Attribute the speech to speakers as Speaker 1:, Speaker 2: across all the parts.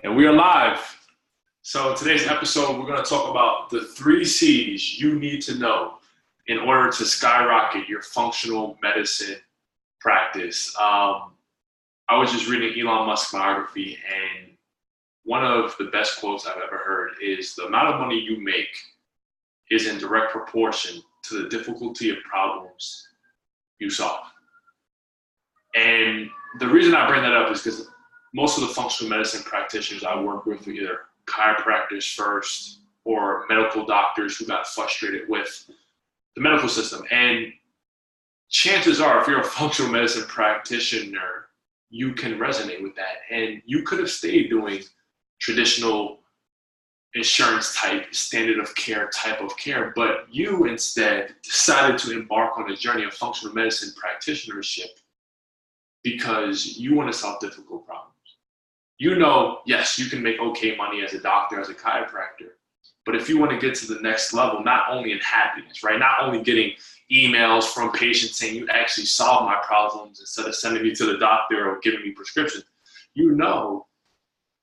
Speaker 1: And we are live. So in today's episode, we're going to talk about the 3 C's you need to know in order to skyrocket your functional medicine practice. I was just reading Elon Musk's biography, and one of the best quotes I've ever heard is, the amount of money you make is in direct proportion to the difficulty of problems you solve. And the reason I bring that up is because most of the functional medicine practitioners I work with are either chiropractors first or medical doctors who got frustrated with the medical system. And chances are, if you're a functional medicine practitioner, you can resonate with that. And you could have stayed doing traditional insurance type, standard of care type of care, but you instead decided to embark on a journey of functional medicine practitionership because you want to solve difficult problems. You know, yes, you can make okay money as a doctor, as a chiropractor, but if you want to get to the next level, not only in happiness, right? Not only getting emails from patients saying you actually solved my problems instead of sending me to the doctor or giving me prescriptions, you know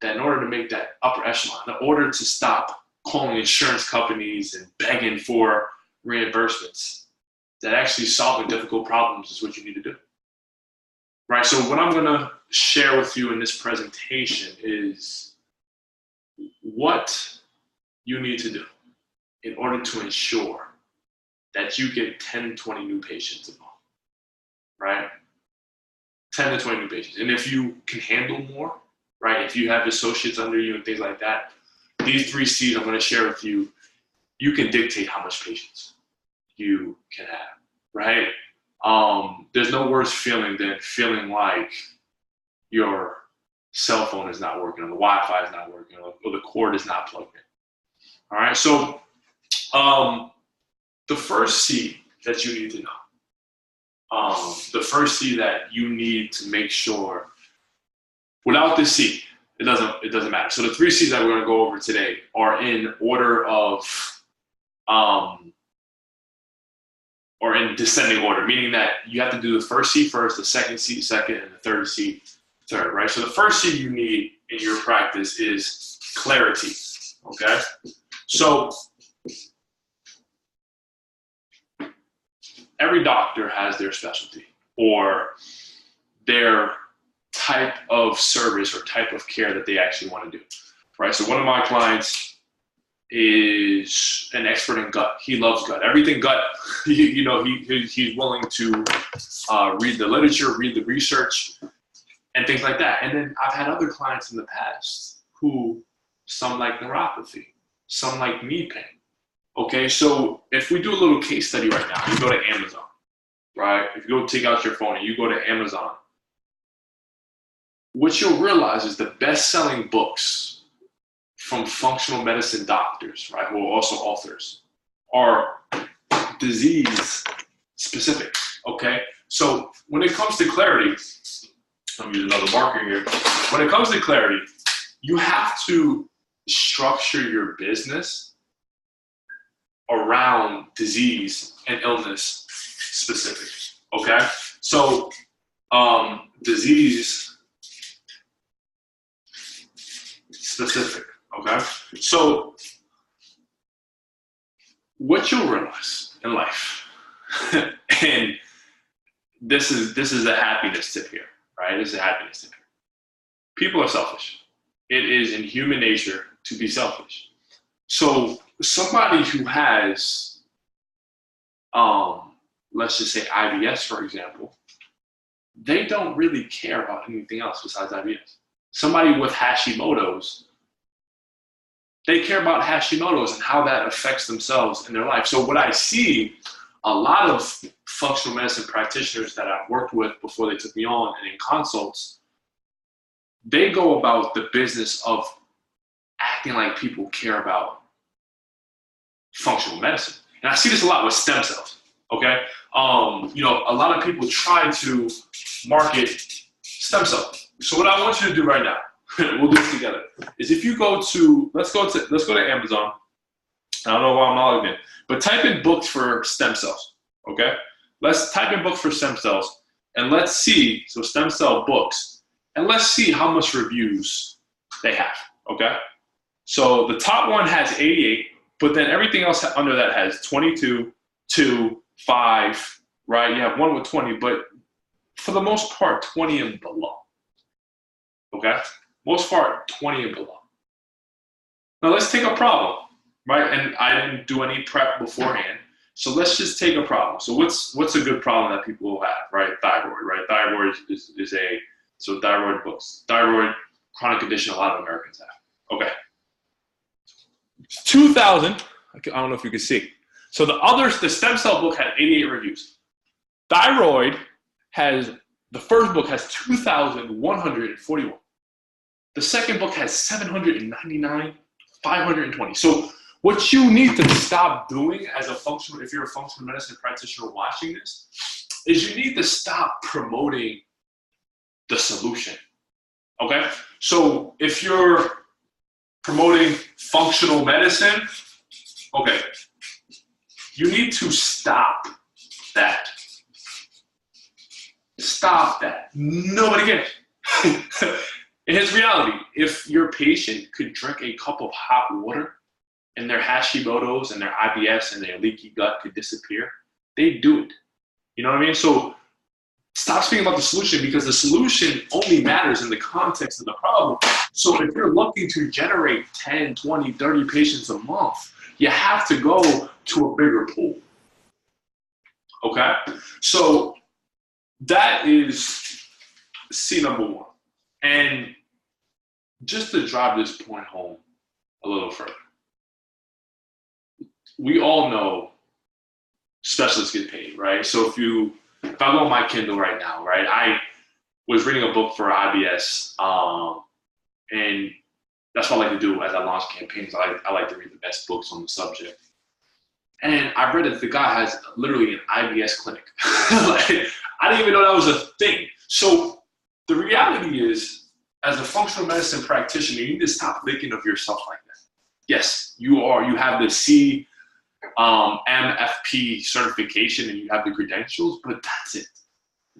Speaker 1: that in order to make that upper echelon, in order to stop calling insurance companies and begging for reimbursements, that actually solving difficult problems is what you need to do. Right, so what I'm gonna share with you in this presentation is what you need to do in order to ensure that you get 10, 20 new patients a month, right? 10 to 20 new patients. And if you can handle more, right, if you have associates under you and things like that, these 3 C's I'm gonna share with you, you can dictate how much patients you can have, right? There's no worse feeling than feeling like your cell phone is not working, or the Wi-Fi is not working, or the cord is not plugged in. All right, so the first C that you need to know, the first C that you need to make sure, without this C, it doesn't matter. So the 3 C's that we're going to go over today are in order of or in descending order, meaning that you have to do the first C first, the second C second, and the third C third, right? So the first C you need in your practice is clarity, okay? So every doctor has their specialty or their type of service or type of care that they actually want to do, right? So one of my clients is an expert in gut. He loves gut. Everything gut, he's willing to read the literature, read the research, and things like that. And then I've had other clients in the past who, some like neuropathy, some like knee pain. Okay, so if we do a little case study right now, you go to Amazon, right? If you go take out your phone and you go to Amazon, what you'll realize is the best-selling books from functional medicine doctors, right, who are also authors, are disease specific, okay? So when it comes to clarity, I'm using another marker here. When it comes to clarity, you have to structure your business around disease and illness specific, okay? So disease specific. Okay, so what you'll realize in life, and this is a happiness tip here, right? This is a happiness tip here. People are selfish. It is in human nature to be selfish. So somebody who has, let's just say IBS, for example, they don't really care about anything else besides IBS. Somebody with Hashimoto's, they care about Hashimoto's and how that affects themselves in their life. So what I see, a lot of functional medicine practitioners that I've worked with before they took me on and in consults, they go about the business of acting like people care about functional medicine. And I see this a lot with stem cells, okay? A lot of people try to market stem cells. So what I want you to do right now, we'll do this together, is if you go to, let's go to Amazon. I don't know why I'm logged in, but type in books for stem cells, okay? Let's type in books for stem cells, and let's see, so stem cell books, and let's see how much reviews They have, okay? So the top one has 88, but then everything else under that has 22, 2, 5, right? You have one with 20, but for the most part, 20 and below, okay? Most part, 20 and below. Now let's take a problem, right? And I didn't do any prep beforehand. So let's just take a problem. So what's a good problem that people will have, right? Thyroid, right? Thyroid is a, so thyroid books. Thyroid, chronic condition a lot of Americans have. Okay. 2,000, I don't know if you can see. So the stem cell book had 88 reviews. Thyroid the first book has 2,141. The second book has 799, 520. So what you need to stop doing as if you're a functional medicine practitioner watching this, is you need to stop promoting the solution, okay? So if you're promoting functional medicine, okay, you need to stop that. Stop that. Nobody cares. And here's reality. If your patient could drink a cup of hot water and their Hashimoto's and their IBS and their leaky gut could disappear, they do it. You know what I mean? So stop speaking about the solution, because the solution only matters in the context of the problem. So if you're looking to generate 10, 20, 30 patients a month, you have to go to a bigger pool. Okay? So that is C number one. And just to drive this point home a little further, we all know specialists get paid, right? So if I go on my Kindle right now, right, I was reading a book for IBS, and that's what I like to do as I launch campaigns. I like to read the best books on the subject. And I read that the guy has literally an IBS clinic. Like, I didn't even know that was a thing. So the reality is, as a functional medicine practitioner, you need to stop thinking of yourself like that. Yes, you have the MFP certification and you have the credentials, but that's it.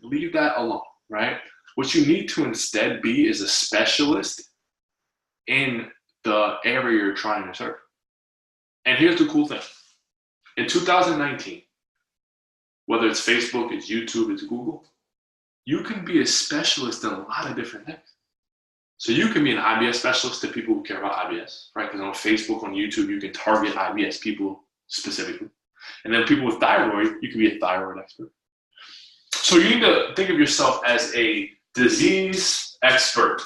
Speaker 1: Leave that alone, right? What you need to instead be is a specialist in the area you're trying to serve. And here's the cool thing. In 2019, whether it's Facebook, it's YouTube, it's Google, you can be a specialist in a lot of different things. So you can be an IBS specialist to people who care about IBS, right? Because on Facebook, on YouTube, you can target IBS people specifically. And then people with thyroid, you can be a thyroid expert. So you need to think of yourself as a disease expert,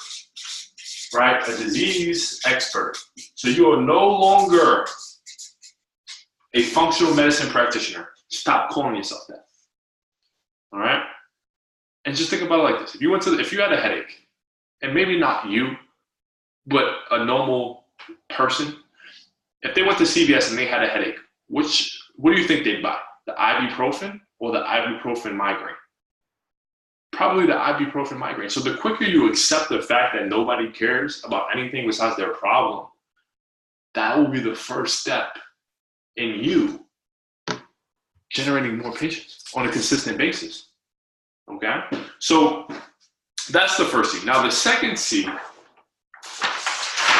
Speaker 1: right? A disease expert. So you are no longer a functional medicine practitioner. Stop calling yourself that. All right? And just think about it like this. If you had a headache, and maybe not you, but a normal person, if they went to CVS and they had a headache, what do you think they'd buy? The ibuprofen or the ibuprofen migraine? Probably the ibuprofen migraine. So the quicker you accept the fact that nobody cares about anything besides their problem, that will be the first step in you generating more patients on a consistent basis. Okay? So that's the first C. Now the second C,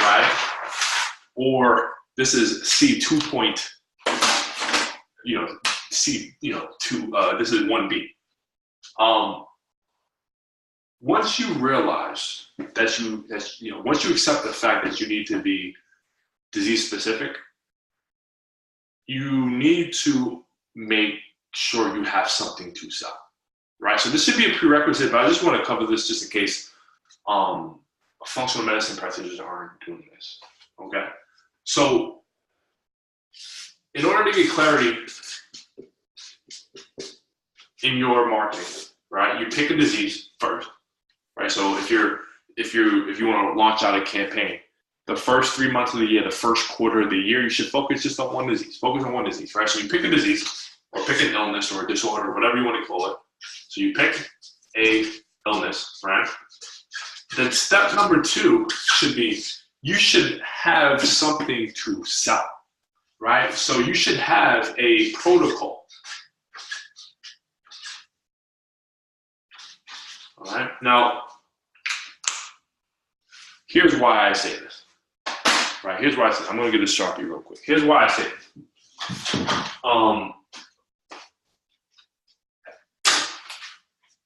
Speaker 1: right? Or this is C 2. This is 1B. Once you realize once you accept the fact that you need to be disease specific, you need to make sure you have something to sell, right? So this should be a prerequisite, but I just want to cover this just in case functional medicine practitioners aren't doing this, okay? So in order to get clarity in your marketing, right, you pick a disease first, right? So if you want to launch out a campaign, the first 3 months of the year, the first quarter of the year, you should focus just on one disease. Focus on one disease, right? So you pick a disease or pick an illness or a disorder, whatever you want to call it. So you pick a illness, right? Then step number 2 should be, you should have something to sell, right? So you should have a protocol. All right. Now, Here's why I say this. Right, here's why I say this. I'm going to get this Sharpie real quick. Here's why I say this.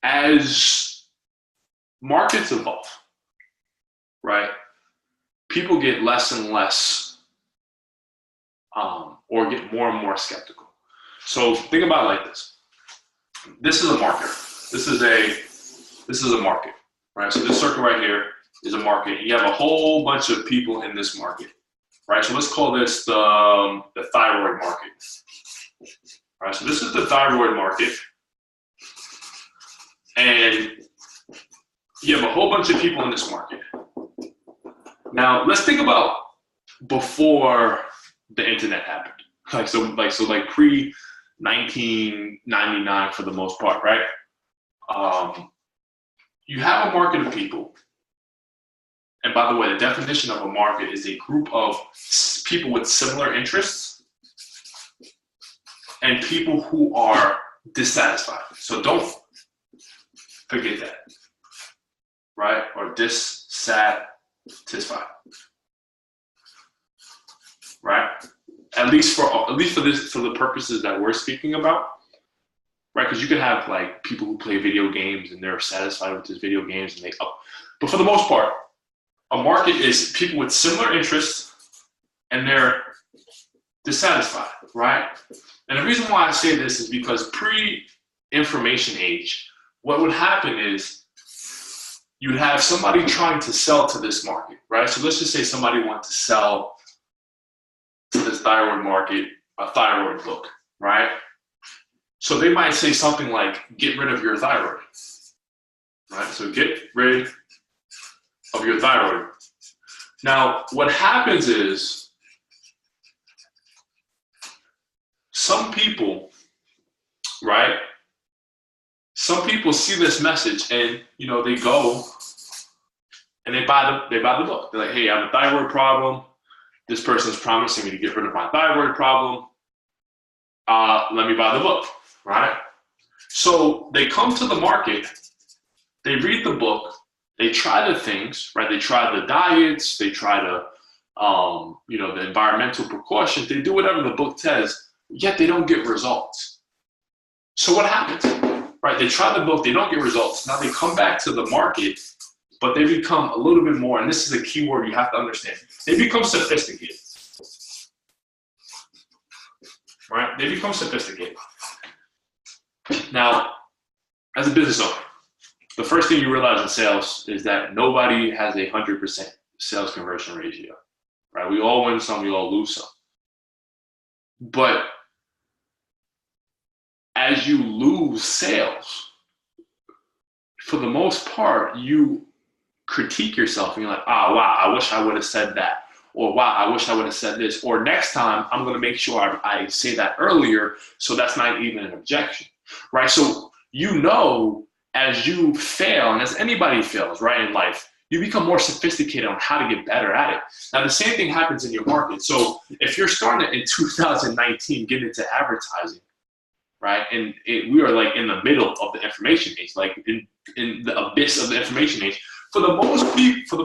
Speaker 1: As markets evolve, right, people get less and less, or get more and more skeptical. So think about it like this. This is a market. This is a market, right? So this circle right here is a market. You have a whole bunch of people in this market, right? So let's call this the thyroid market. All right, so this is the thyroid market. And you have a whole bunch of people in this market. Now, let's think about before the internet happened. Like pre-1999 for the most part, right? You have a market of people. And by the way, the definition of a market is a group of people with similar interests and people who are dissatisfied. So don't forget that, right? Or dissatisfied, right? At least for the purposes that we're speaking about, right? Because you can have like people who play video games and they're satisfied with these video games and but for the most part, a market is people with similar interests and they're dissatisfied, right? And the reason why I say this is because pre-information age, what would happen is you'd have somebody trying to sell to this market, right? So let's just say somebody wants to sell to this thyroid market a thyroid book, right? So they might say something like, get rid of your thyroid, right? So get rid of your thyroid. Now, what happens is some people, right? Some people see this message and, you know, they go and they buy the book. They're like, hey, I have a thyroid problem. This person's promising me to get rid of my thyroid problem. Let me buy the book, right? So they come to the market, they read the book, they try the things, right? They try the diets, they try the environmental precautions. They do whatever the book says, yet they don't get results. So what happens? Right, they try the book, they don't get results. Now they come back to the market, but they become a little bit more, and this is a key word you have to understand. They become sophisticated, right? They become sophisticated. Now, as a business owner, the first thing you realize in sales is that nobody has 100% sales conversion ratio, right? We all win some, we all lose some. But as you lose sales, for the most part, you critique yourself and you're like, wow, I wish I would have said that. Or wow, I wish I would have said this. Or next time, I'm going to make sure I say that earlier so that's not even an objection, right? So you know, as you fail, and as anybody fails, right, in life, you become more sophisticated on how to get better at it. Now, the same thing happens in your market. So if you're starting in 2019, get into advertising, right? And we are like in the middle of the information age, like in the abyss of the information age. For the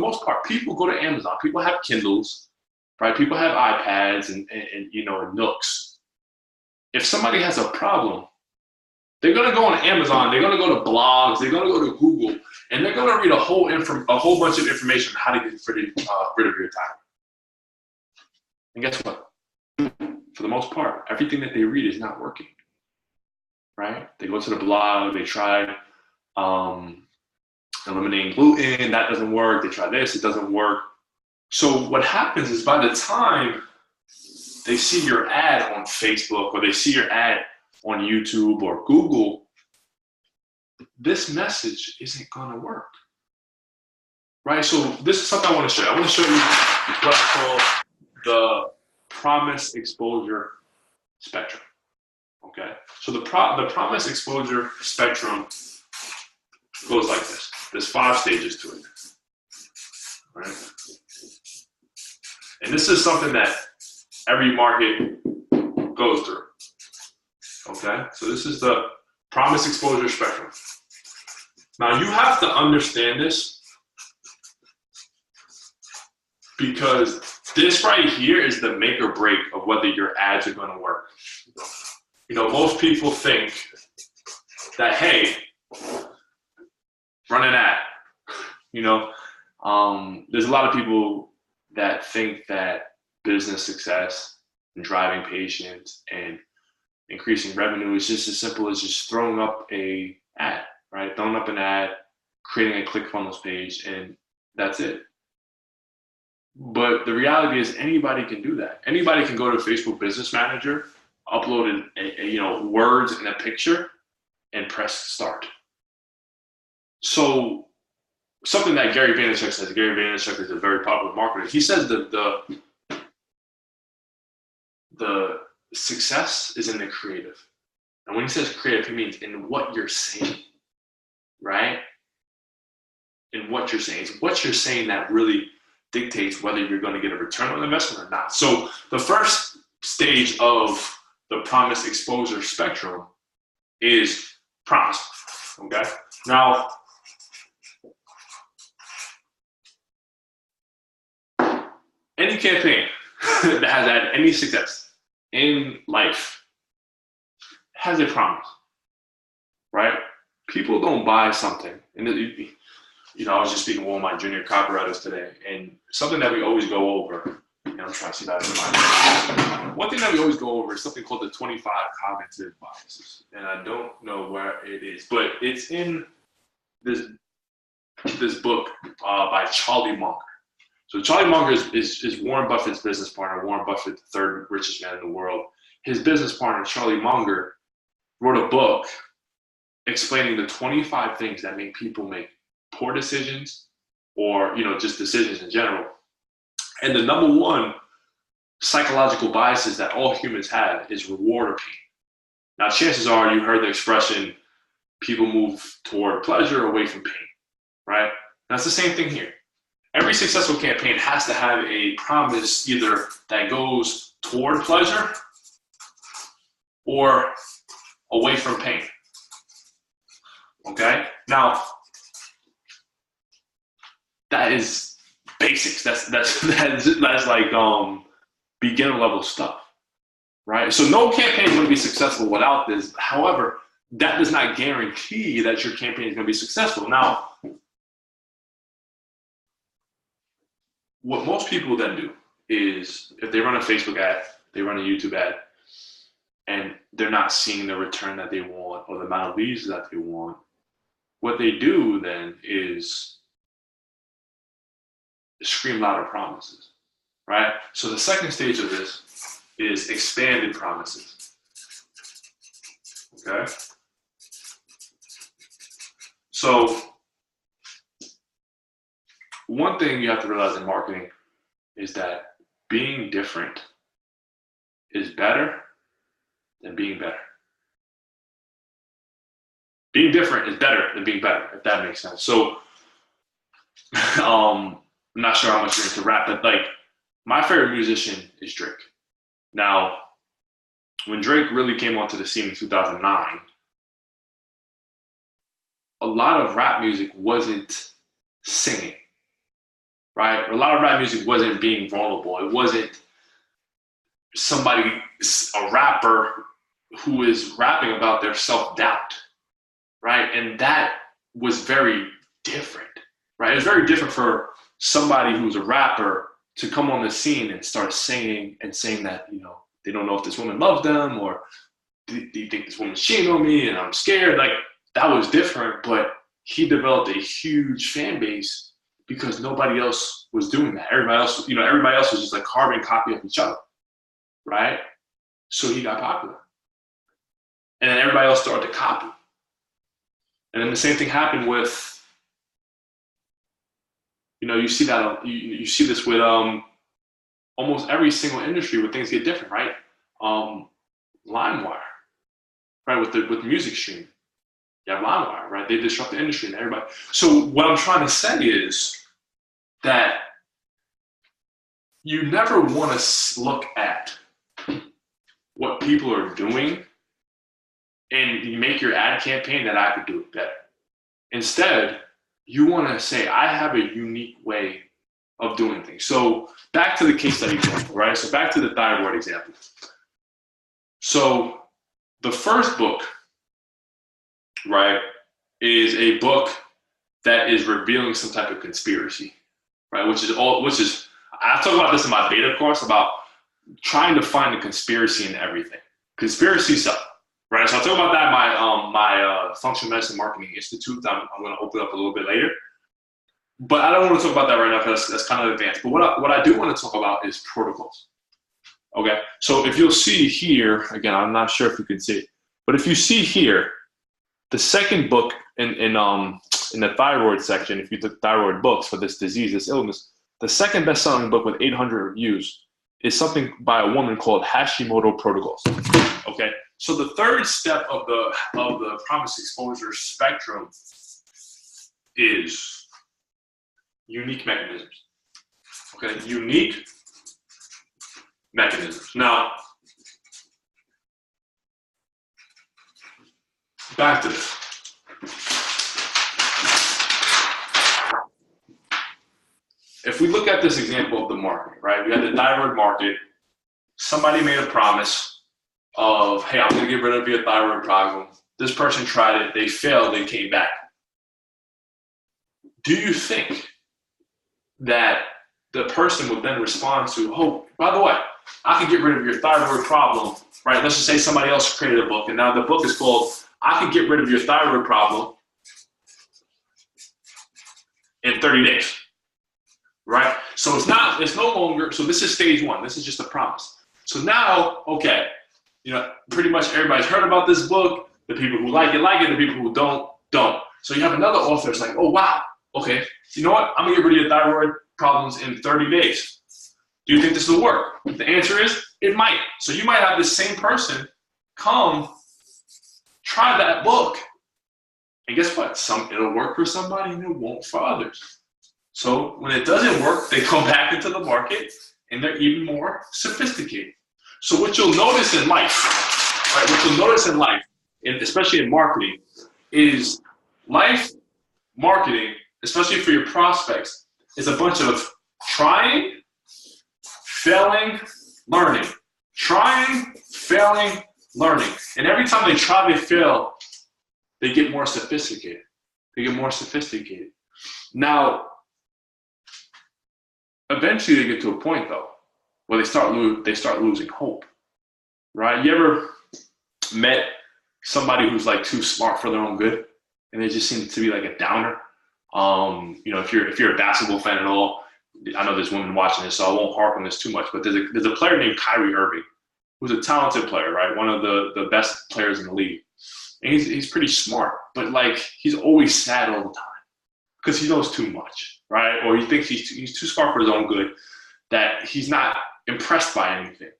Speaker 1: most part, people go to Amazon. People have Kindles, right? People have iPads and Nooks. If somebody has a problem, they're gonna go on Amazon. They're gonna go to blogs. They're gonna go to Google, and they're gonna read a whole bunch of information on how to get rid of your time. And guess what? For the most part, everything that they read is not working. Right? They go to the blog, they try eliminating gluten, that doesn't work. They try this, it doesn't work. So what happens is by the time they see your ad on Facebook or they see your ad on YouTube or Google, this message isn't gonna work. Right? So this is something I want to show you. I want to show you what's called the promise exposure spectrum. Okay, so the promise exposure spectrum goes like this. There's 5 stages to it, right? And this is something that every market goes through. Okay, so this is the promise exposure spectrum. Now you have to understand this because this right here is the make or break of whether your ads are going to work. You know, most people think that, hey, run an ad. You know, there's a lot of people that think that business success and driving patients and increasing revenue is just as simple as just throwing up a ad, right? Throwing up an ad, creating a ClickFunnels page, and that's it. But the reality is anybody can do that. Anybody can go to Facebook Business Manager, upload words and a picture, and press start. So something that Gary Vaynerchuk says, Gary Vaynerchuk is a very popular marketer. He says that the success is in the creative. And when he says creative, he means in what you're saying, right? In what you're saying. It's what you're saying that really dictates whether you're going to get a return on investment or not. So the first stage of the promise exposure spectrum is promise, okay? Now, any campaign that has had any success in life has a promise, right? People don't buy something. And I was just speaking with one of my junior copywriters today, and something that we always go over, and I'm trying to see that in my mind. One thing that we always go over is something called the 25 cognitive biases. And I don't know where it is, but it's in this book by Charlie Munger. So Charlie Munger is Warren Buffett's business partner, Warren Buffett, the third richest man in the world. His business partner, Charlie Munger, wrote a book explaining the 25 things that make people make poor decisions or, just decisions in general. And the number one psychological biases that all humans have is reward or pain. Now, chances are you heard the expression, people move toward pleasure away from pain, right? That's the same thing here. Every successful campaign has to have a promise either that goes toward pleasure or away from pain. Okay? Now, that is basics. That's like beginner level stuff, right? So no campaign is going to be successful without this. However, that does not guarantee that your campaign is going to be successful. Now, what most people then do is if they run a Facebook ad, they run a YouTube ad, and they're not seeing the return that they want or the amount of leads that they want, what they do then is scream louder promises, right? So the second stage of this is expanded promises, okay? So one thing you have to realize in marketing is that being different is better than being better. Being different is better than being better, if that makes sense. So I'm not sure how much you're into rap, but like my favorite musician is Drake. Now, when Drake really came onto the scene in 2009, a lot of rap music wasn't singing, right? A lot of rap music wasn't being vulnerable. It wasn't a rapper who is rapping about their self-doubt, right? And that was very different, right? It was very different for somebody who's a rapper to come on the scene and start singing and saying that, they don't know if this woman loves them, or do you think this woman's cheating on me and I'm scared? Like, that was different, but he developed a huge fan base because nobody else was doing that. Everybody else was just like carbon copy of each other, right? So he got popular. And then everybody else started to copy. And then the same thing happened with, you see that, you see this with almost every single industry where things get different, right? LimeWire, right? With music streaming. You have LimeWire, right? They disrupt the industry and everybody. So what I'm trying to say is that you never want to look at what people are doing and you make your ad campaign that I could do it better. Instead, you want to say, I have a unique way of doing things. So back to the case study example, right? So back to the thyroid example. So the first book, right, is a book that is revealing some type of conspiracy, right? Which is I talk about this in my beta course about trying to find the conspiracy in everything. Conspiracy stuff, right? So I'll talk about that in my Functional Medicine Marketing Institute. I'm going to open up a little bit later. But I don't want to talk about that right now because that's kind of advanced. But what I do want to talk about is protocols. Okay, so if you'll see here, again, I'm not sure if you can see it, but if you see here, the second book in the thyroid section, if you took thyroid books for this disease, this illness, the second best-selling book with 800 reviews is something by a woman called Hashimoto Protocols. Okay, so the third step of the promise exposure spectrum is unique mechanisms. Okay, unique mechanisms. Now, back to this. If we look at this example of the market, right? We had the thyroid market. Somebody made a promise of, hey, I'm going to get rid of your thyroid problem. This person tried it. They failed. They came back. Do you think that the person would then respond to, oh, by the way, I can get rid of your thyroid problem, right? Let's just say somebody else created a book, and now the book is called, I can get rid of your thyroid problem in 30 days, right? So it's no longer, so this is stage one. This is just a promise. So now, okay, pretty much everybody's heard about this book. The people who like it, the people who don't. So you have another author that's like, oh, wow, okay, you know what? I'm going to get rid of your thyroid problems in 30 days. Do you think this will work? The answer is, it might. So you might have the same person come, try that book, and guess what? It'll work for somebody and it won't for others. So when it doesn't work, they come back into the market and they're even more sophisticated. So what you'll notice in life, right? And especially in marketing, is life marketing, especially for your prospects, is a bunch of trying, failing, learning. Trying, failing, learning. And every time they try, they fail, they get more sophisticated. Now, eventually they get to a point, though, where they start losing hope, right? You ever met somebody who's like too smart for their own good, and they just seem to be like a downer? If you're a basketball fan at all, I know there's women watching this, so I won't harp on this too much, but there's a player named Kyrie Irving, who's a talented player, right? One of the best players in the league. And he's pretty smart, but like he's always sad all the time because he knows too much, right? Or he thinks he's too smart for his own good, that he's not impressed by anything.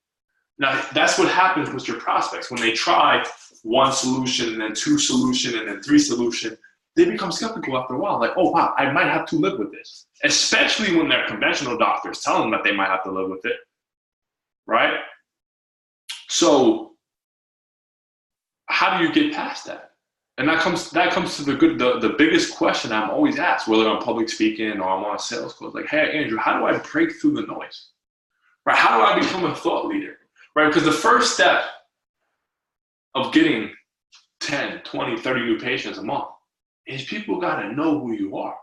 Speaker 1: Now, that's what happens with your prospects. When they try one solution and then two solution and then three solution, they become skeptical after a while. Like, oh, wow, I might have to live with this. Especially when their conventional doctors tell them that they might have to live with it, right? So how do you get past that? And that comes to the biggest question I'm always asked, whether I'm public speaking or I'm on a sales call. Like, hey, Andrew, how do I break through the noise? Right? How do I become a thought leader? Right? Because the first step of getting 10, 20, 30 new patients a month is people got to know who you are.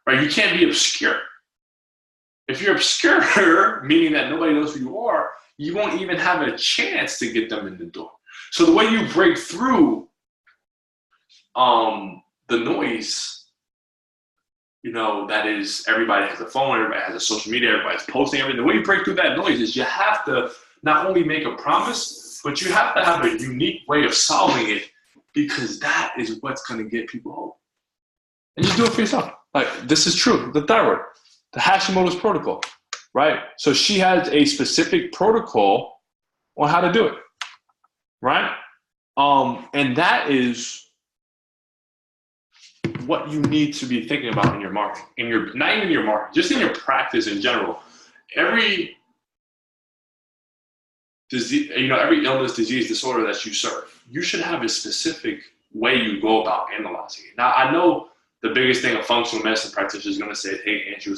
Speaker 1: Right? You can't be obscure. If you're obscure, meaning that nobody knows who you are, you won't even have a chance to get them in the door. So the way you break through the noise, that is, everybody has a phone, everybody has a social media, everybody's posting everything. The way you break through that noise is you have to not only make a promise, but you have to have a unique way of solving it, because that is what's going to get people hope. And just do it for yourself. Like, this is true. The thyroid, the Hashimoto's protocol, right? So she has a specific protocol on how to do it, right? And that is what you need to be thinking about in your market, not even your market, just in your practice in general. Every disease, every illness, disease, disorder that you serve, you should have a specific way you go about analyzing it. Now, I know the biggest thing a functional medicine practitioner is going to say is, hey, Andrew,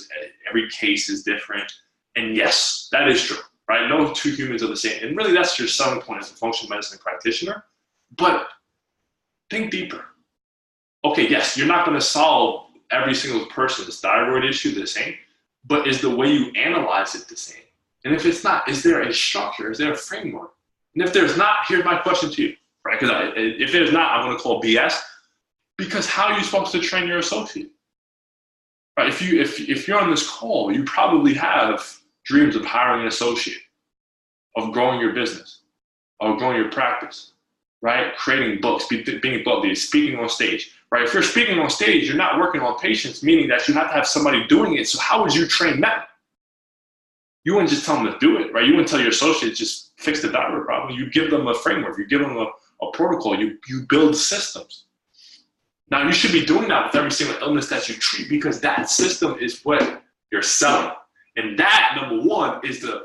Speaker 1: every case is different. And yes, that is true, right? No two humans are the same. And really, that's your selling point as a functional medicine practitioner. But think deeper. Okay, yes, you're not going to solve every single person's thyroid issue the same, but is the way you analyze it the same? And if it's not, is there a structure? Is there a framework? And if there's not, here's my question to you, right? Because if there's not, I'm going to call BS. Because how are you supposed to train your associate? Right? If you're on this call, you probably have dreams of hiring an associate, of growing your business, of growing your practice, right? Creating books, being book leaders, speaking on stage, right? If you're speaking on stage, you're not working on patients, meaning that you have to have somebody doing it. So how would you train them? You wouldn't just tell them to do it, right? You wouldn't tell your associates just fix the thyroid problem. You give them a framework. You give them a protocol. You build systems. Now, you should be doing that with every single illness that you treat, because that system is what you're selling. And that, number one, is the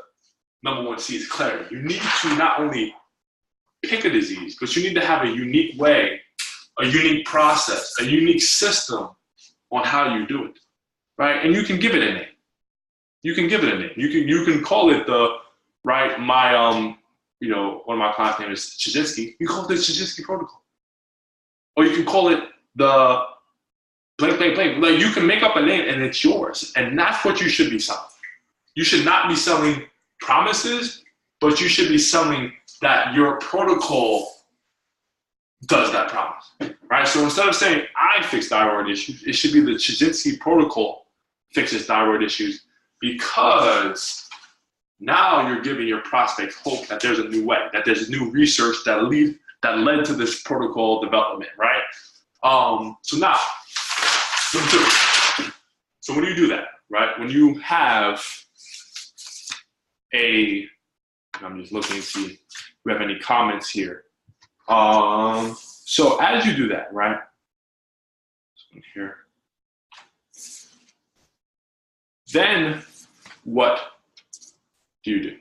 Speaker 1: number one C is clarity. You need to not only pick a disease, but you need to have a unique way, a unique process, a unique system on how you do it, right? And you can give it a name. You can give it a name. You can call it right, one of my clients' name is Chijinski. You call it the Chijinski protocol. Or you can call it the blank, blank, blank. Like, you can make up a name and it's yours. And that's what you should be selling. You should not be selling promises, but you should be selling that your protocol does that promise, right? So instead of saying, I fix thyroid issues, it should be the Chijinski protocol fixes thyroid issues, because now you're giving your prospects hope that there's a new way, that there's new research that led to this protocol development, right? So now, number two. So when you do that, right? When you have I'm just looking to see if we have any comments here. So as you do that, right? Here. Then what do you do?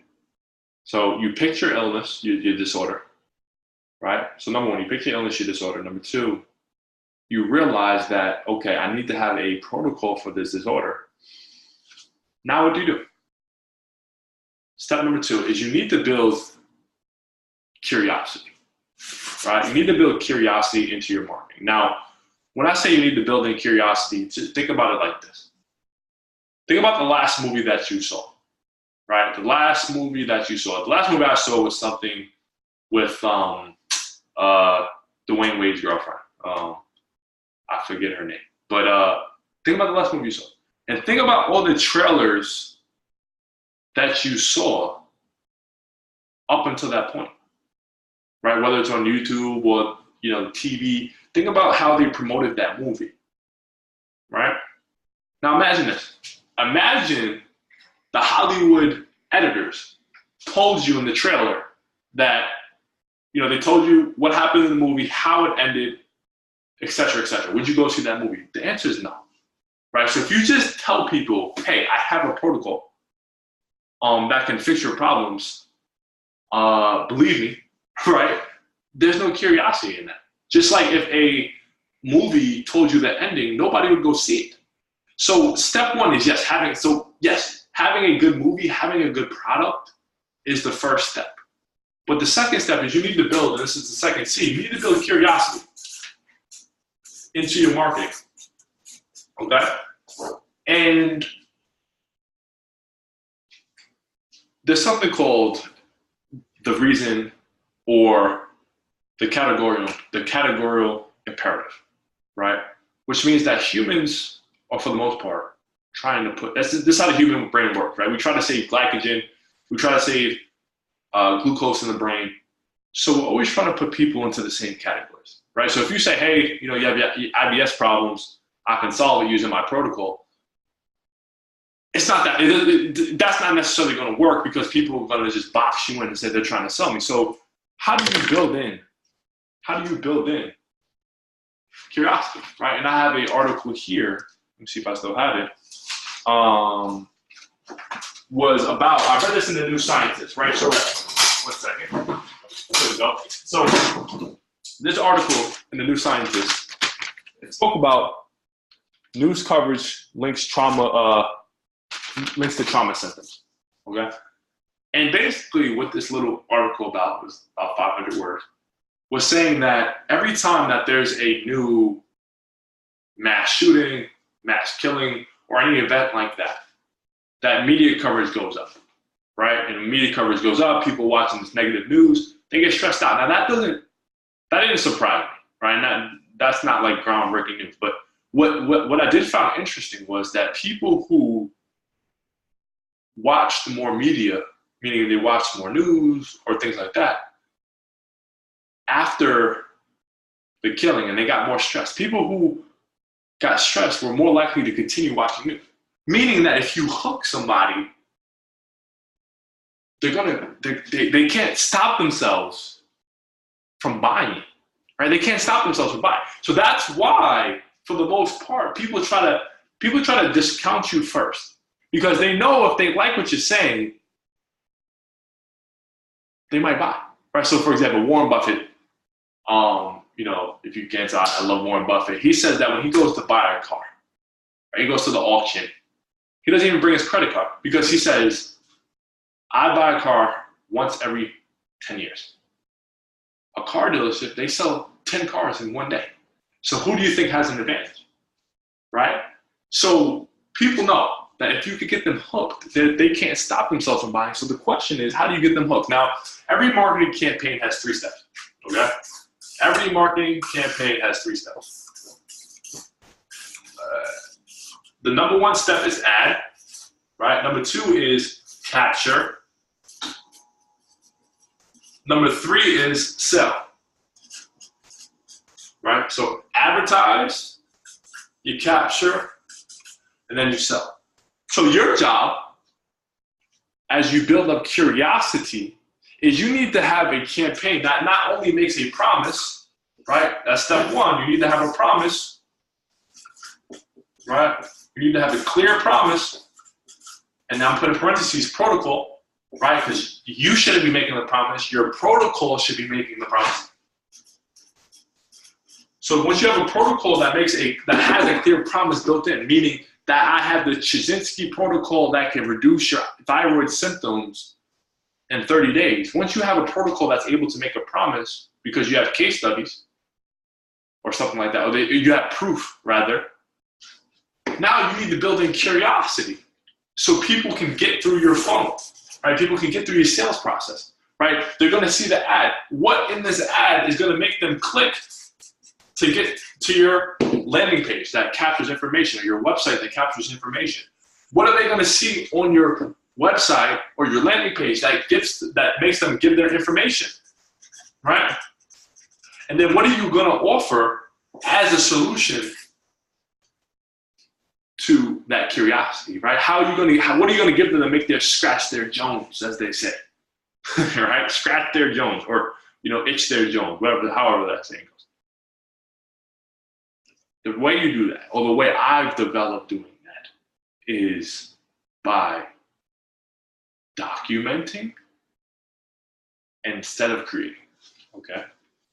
Speaker 1: So you pick your illness, your disorder, right? So number one, you pick your illness, your disorder. Number two, you realize that, okay, I need to have a protocol for this disorder. Now what do you do? Step number two is you need to build curiosity, right? You need to build curiosity into your marketing. Now, when I say you need to build in curiosity, just think about it like this. Think about the last movie that you saw, right? The last movie that you saw. The last movie I saw was something with Dwayne Wade's girlfriend. I forget her name. But think about the last movie you saw. And think about all the trailers that you saw up until that point, right? Whether it's on YouTube or, TV. Think about how they promoted that movie, right? Now imagine this. Imagine the Hollywood editors told you in the trailer that, they told you what happened in the movie, how it ended, et cetera, et cetera. Would you go see that movie? The answer is no, right? So if you just tell people, hey, I have a protocol that can fix your problems, believe me, right? There's no curiosity in that. Just like if a movie told you the ending, nobody would go see it. So step one is having a good movie, having a good product is the first step. But the second step is you need to build, and this is the second C, you need to build curiosity into your marketing, okay? And there's something called the reason or the categorical imperative, right? Which means that humans are, for the most part, trying to put, this is how the human brain works, right? We try to save glycogen, we try to save glucose in the brain. So we're always trying to put people into the same categories, right? So if you say, hey, you have IBS problems, I can solve it using my protocol. It's not that, that's not necessarily going to work, because people are going to just box you in and say they're trying to sell me. So how do you build in curiosity, right? And I have an article here, let me see if I still have it, was about, I read this in the New Scientist, right? So, one second, there we go. So, this article in the New Scientist, it spoke about news coverage links to trauma symptoms. Okay. And basically what this little article about was about 500 words, was saying that every time that there's a new mass shooting, mass killing, or any event like that, that media coverage goes up, right? And when media coverage goes up, people watching this negative news, they get stressed out. Now that didn't surprise me, right? And that's not like groundbreaking news. But what I did find interesting was that people who watched more media, meaning they watched more news or things like that, after the killing, and they got more stressed. People who got stressed were more likely to continue watching news. Meaning that if you hook somebody, they can't stop themselves from buying, right? They can't stop themselves from buying. So that's why, for the most part, people try to discount you first, because they know if they like what you're saying, they might buy, right? So for example, Warren Buffett, if you can't tell, I love Warren Buffett. He says that when he goes to buy a car, right, he goes to the auction, he doesn't even bring his credit card, because he says, I buy a car once every 10 years. A car dealership, they sell 10 cars in one day. So who do you think has an advantage, right? So people know that if you could get them hooked, they can't stop themselves from buying. So the question is, how do you get them hooked? Now, every marketing campaign has 3 steps, okay? Every marketing campaign has 3 steps. The number 1 step is add, right? Number 2 is capture. Number 3 is sell, right? So advertise, you capture, and then you sell. So your job, as you build up curiosity, is you need to have a campaign that not only makes a promise, right? That's step 1. You need to have a promise, right? You need to have a clear promise. And now I'm putting parentheses, protocol, right? Because you shouldn't be making the promise. Your protocol should be making the promise. So once you have a protocol that has a clear promise built in, meaning that I have the Chizinski protocol that can reduce your thyroid symptoms in 30 days. Once you have a protocol that's able to make a promise because you have case studies or something like that, or you have proof rather, now you need to build in curiosity so people can get through your funnel, right? People can get through your sales process, right? They're gonna see the ad. What in this ad is gonna make them click to get to your landing page that captures information, or your website that captures information? What are they gonna see on your website or your landing page that makes them give their information, right? And then what are you gonna offer as a solution to that curiosity, right? What are you gonna give them to make them scratch their Jones, as they say, right? Scratch their Jones, or itch their Jones, however that saying goes. The way you do that, or the way I've developed doing that, is by documenting instead of creating, okay?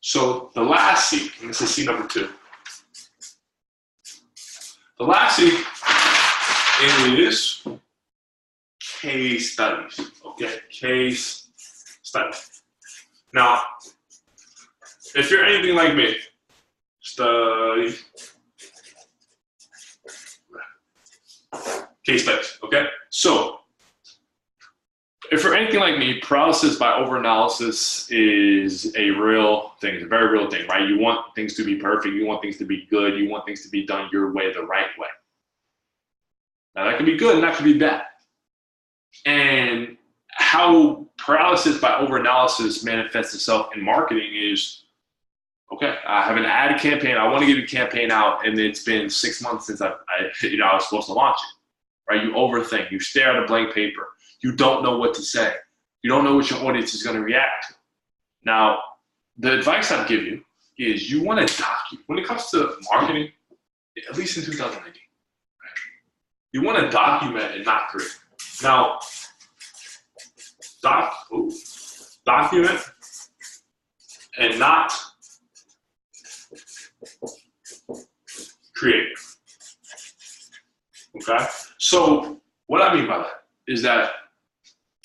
Speaker 1: So the last C, and this is C number 2. The last C is case studies, okay? Case studies. Now, if you're anything like me, study, case studies, okay? So, if you're anything like me, paralysis by overanalysis is a real thing. It's a very real thing, right? You want things to be perfect. You want things to be good. You want things to be done your way, the right way. Now, that can be good and that can be bad. And how paralysis by overanalysis manifests itself in marketing is, okay, I have an ad campaign. I want to get a campaign out, and it's been 6 months since I was supposed to launch it, right? You overthink. You stare at a blank paper. You don't know what to say. You don't know what your audience is going to react to. Now, the advice I'd give you is you want to document. When it comes to marketing, at least in 2019, right? You want to document and not create. Now, document and not create. Okay? So what I mean by that is that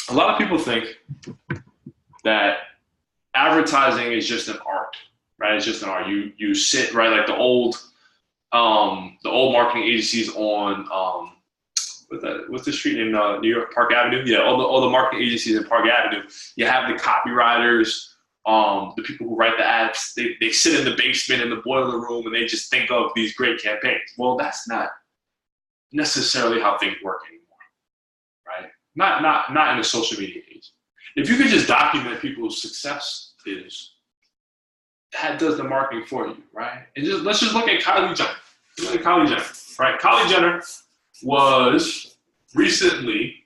Speaker 1: a lot of people think that advertising is just an art, right? It's just an art. You sit, right, like the old marketing agencies on what's the street in New York, Park Avenue? Yeah, all the marketing agencies in Park Avenue. You have the copywriters, the people who write the ads. They sit in the basement in the boiler room and they just think of these great campaigns. Well, that's not necessarily how things work anymore, right? Not in the social media age. If you could just document people's success, that does the marketing for you, right? And let's just look at Kylie Jenner. Look at Kylie Jenner, right? Kylie Jenner was recently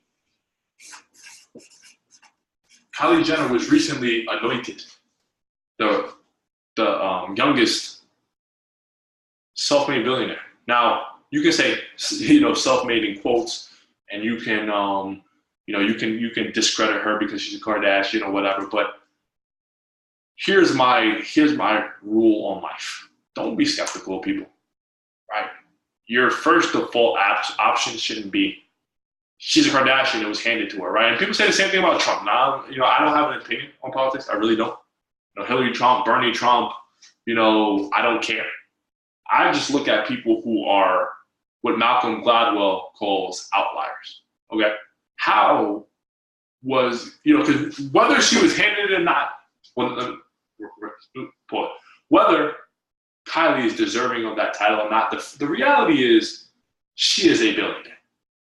Speaker 1: anointed the youngest self-made billionaire. Now you can say, self-made in quotes, and you can you can discredit her because she's a Kardashian or whatever. But here's my rule on life: don't be skeptical of people, right? Your first default option shouldn't be she's a Kardashian, it was handed to her, right? And people say the same thing about Trump. Now, I don't have an opinion on politics. I really don't. Hillary Trump, Bernie Trump, I don't care. I just look at people who are what Malcolm Gladwell calls outliers. Okay, how was because whether she was handed it or not, whether Kylie is deserving of that title or not, the reality is she is a billionaire.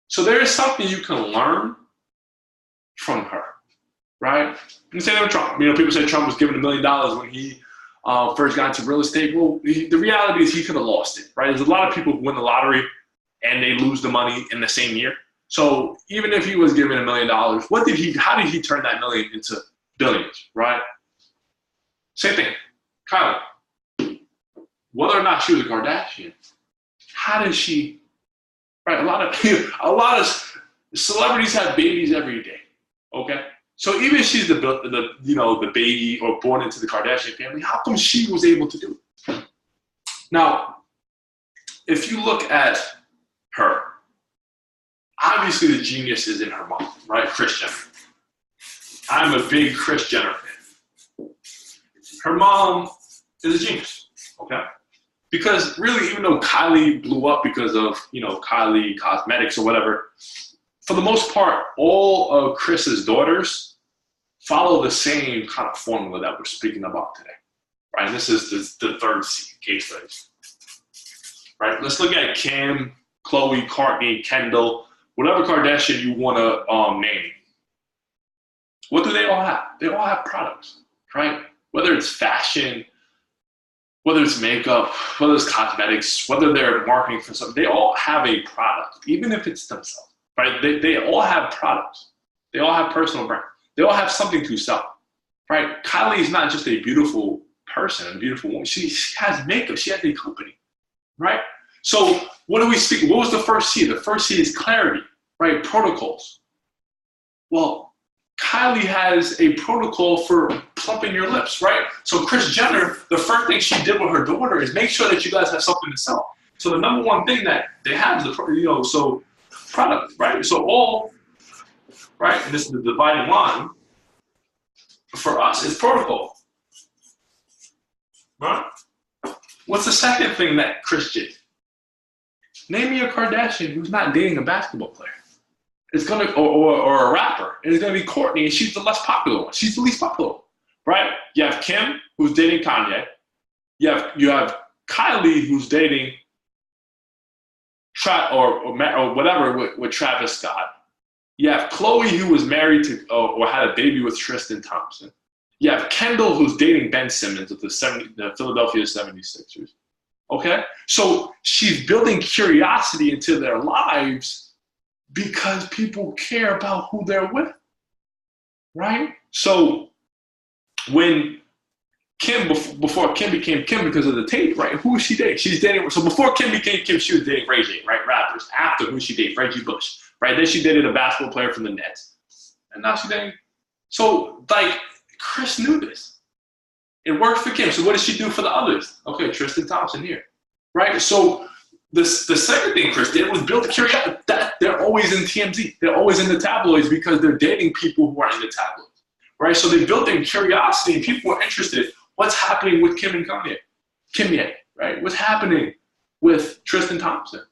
Speaker 1: So there is something you can learn from her, right? And say that with Trump. People say Trump was given $1 million when he first got into real estate. Well, the reality is he could have lost it, right? There's a lot of people who win the lottery and they lose the money in the same year. So even if he was given $1 million, how did he turn that million into billions, right? Same thing, Kylie. Whether or not she was a Kardashian, how did she? Right, a lot of celebrities have babies every day. Okay, so even if she's the baby or born into the Kardashian family, how come she was able to do it? Now, if you look at her, obviously the genius is in her mom, right? Kris Jenner. I'm a big Kris Jenner fan. Her mom is a genius. Okay. Because really, even though Kylie blew up because of, Kylie Cosmetics or whatever, for the most part, all of Kris's daughters follow the same kind of formula that we're speaking about today, right? And this is the third case study, right? Let's look at Kim, Khloe, Kourtney, Kendall, whatever Kardashian you want to name. What do they all have? They all have products, right? Whether it's fashion, whether it's makeup, whether it's cosmetics, whether they're marketing for something, they all have a product, even if it's themselves, right? They all have products. They all have personal brand. They all have something to sell, right? Kylie is not just a beautiful person, a beautiful woman. She has makeup. She has a company, right? So what do we speak? What was the first C? The first C is clarity, right? Protocols. Well, Kylie has a protocol for plumping your lips, right? So Kris Jenner, the first thing she did with her daughter is make sure that you guys have something to sell. So the number one thing that they have is so product, right? So all, right, and this is the dividing line for us is protocol, right? What's the second thing that Kris did? Name me a Kardashian who's not dating a basketball player. It's gonna or a rapper, and it's gonna be Kourtney, and she's the less popular one. She's the least popular one, right? You have Kim, who's dating Kanye. You have Kylie, who's dating or whatever with Travis Scott. You have Khloe, who was married to or had a baby with Tristan Thompson. You have Kendall, who's dating Ben Simmons of the Philadelphia 76ers. Okay, so she's building curiosity into their lives because people care about who they're with, right? So when Kim, before Kim became Kim because of the tape, right? Who was she dating? She's dating, so before Kim became Kim, she was dating Ray J, right? Rappers. After, who she dated? Reggie Bush, right? Then she dated a basketball player from the Nets. And now she's dating. So, Kris knew this. It worked for Kim. So what did she do for the others? Okay, Tristan Thompson here, right? So the second thing Kris did was build curiosity. That they're always in TMZ. They're always in the tabloids because they're dating people who are in the tabloids, right? So they built in curiosity, and people were interested. What's happening with Kim and Kanye? Kimye, right? What's happening with Tristan Thompson?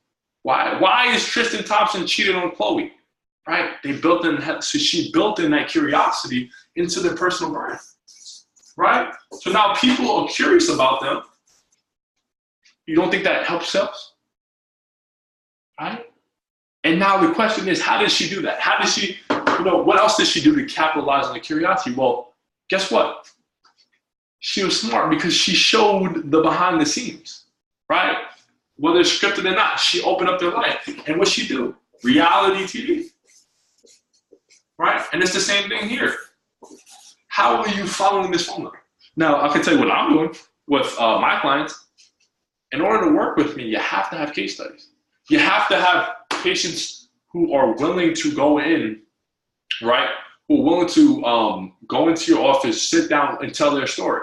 Speaker 1: Why is Tristan Thompson cheating on Khloe? Right? So she built in that curiosity into their personal brand, right? So now people are curious about them. You don't think that helps sales? Right? And now the question is, how did she do that? How did she, what else did she do to capitalize on the curiosity? Well, guess what? She was smart because she showed the behind the scenes, right? Whether it's scripted or not, she opened up their life. And what she do? Reality TV, right? And it's the same thing here. How are you following this formula? Now, I can tell you what I'm doing with my clients. In order to work with me, you have to have case studies. You have to have patients who are willing to go in, right? Who are willing to go into your office, sit down, and tell their story.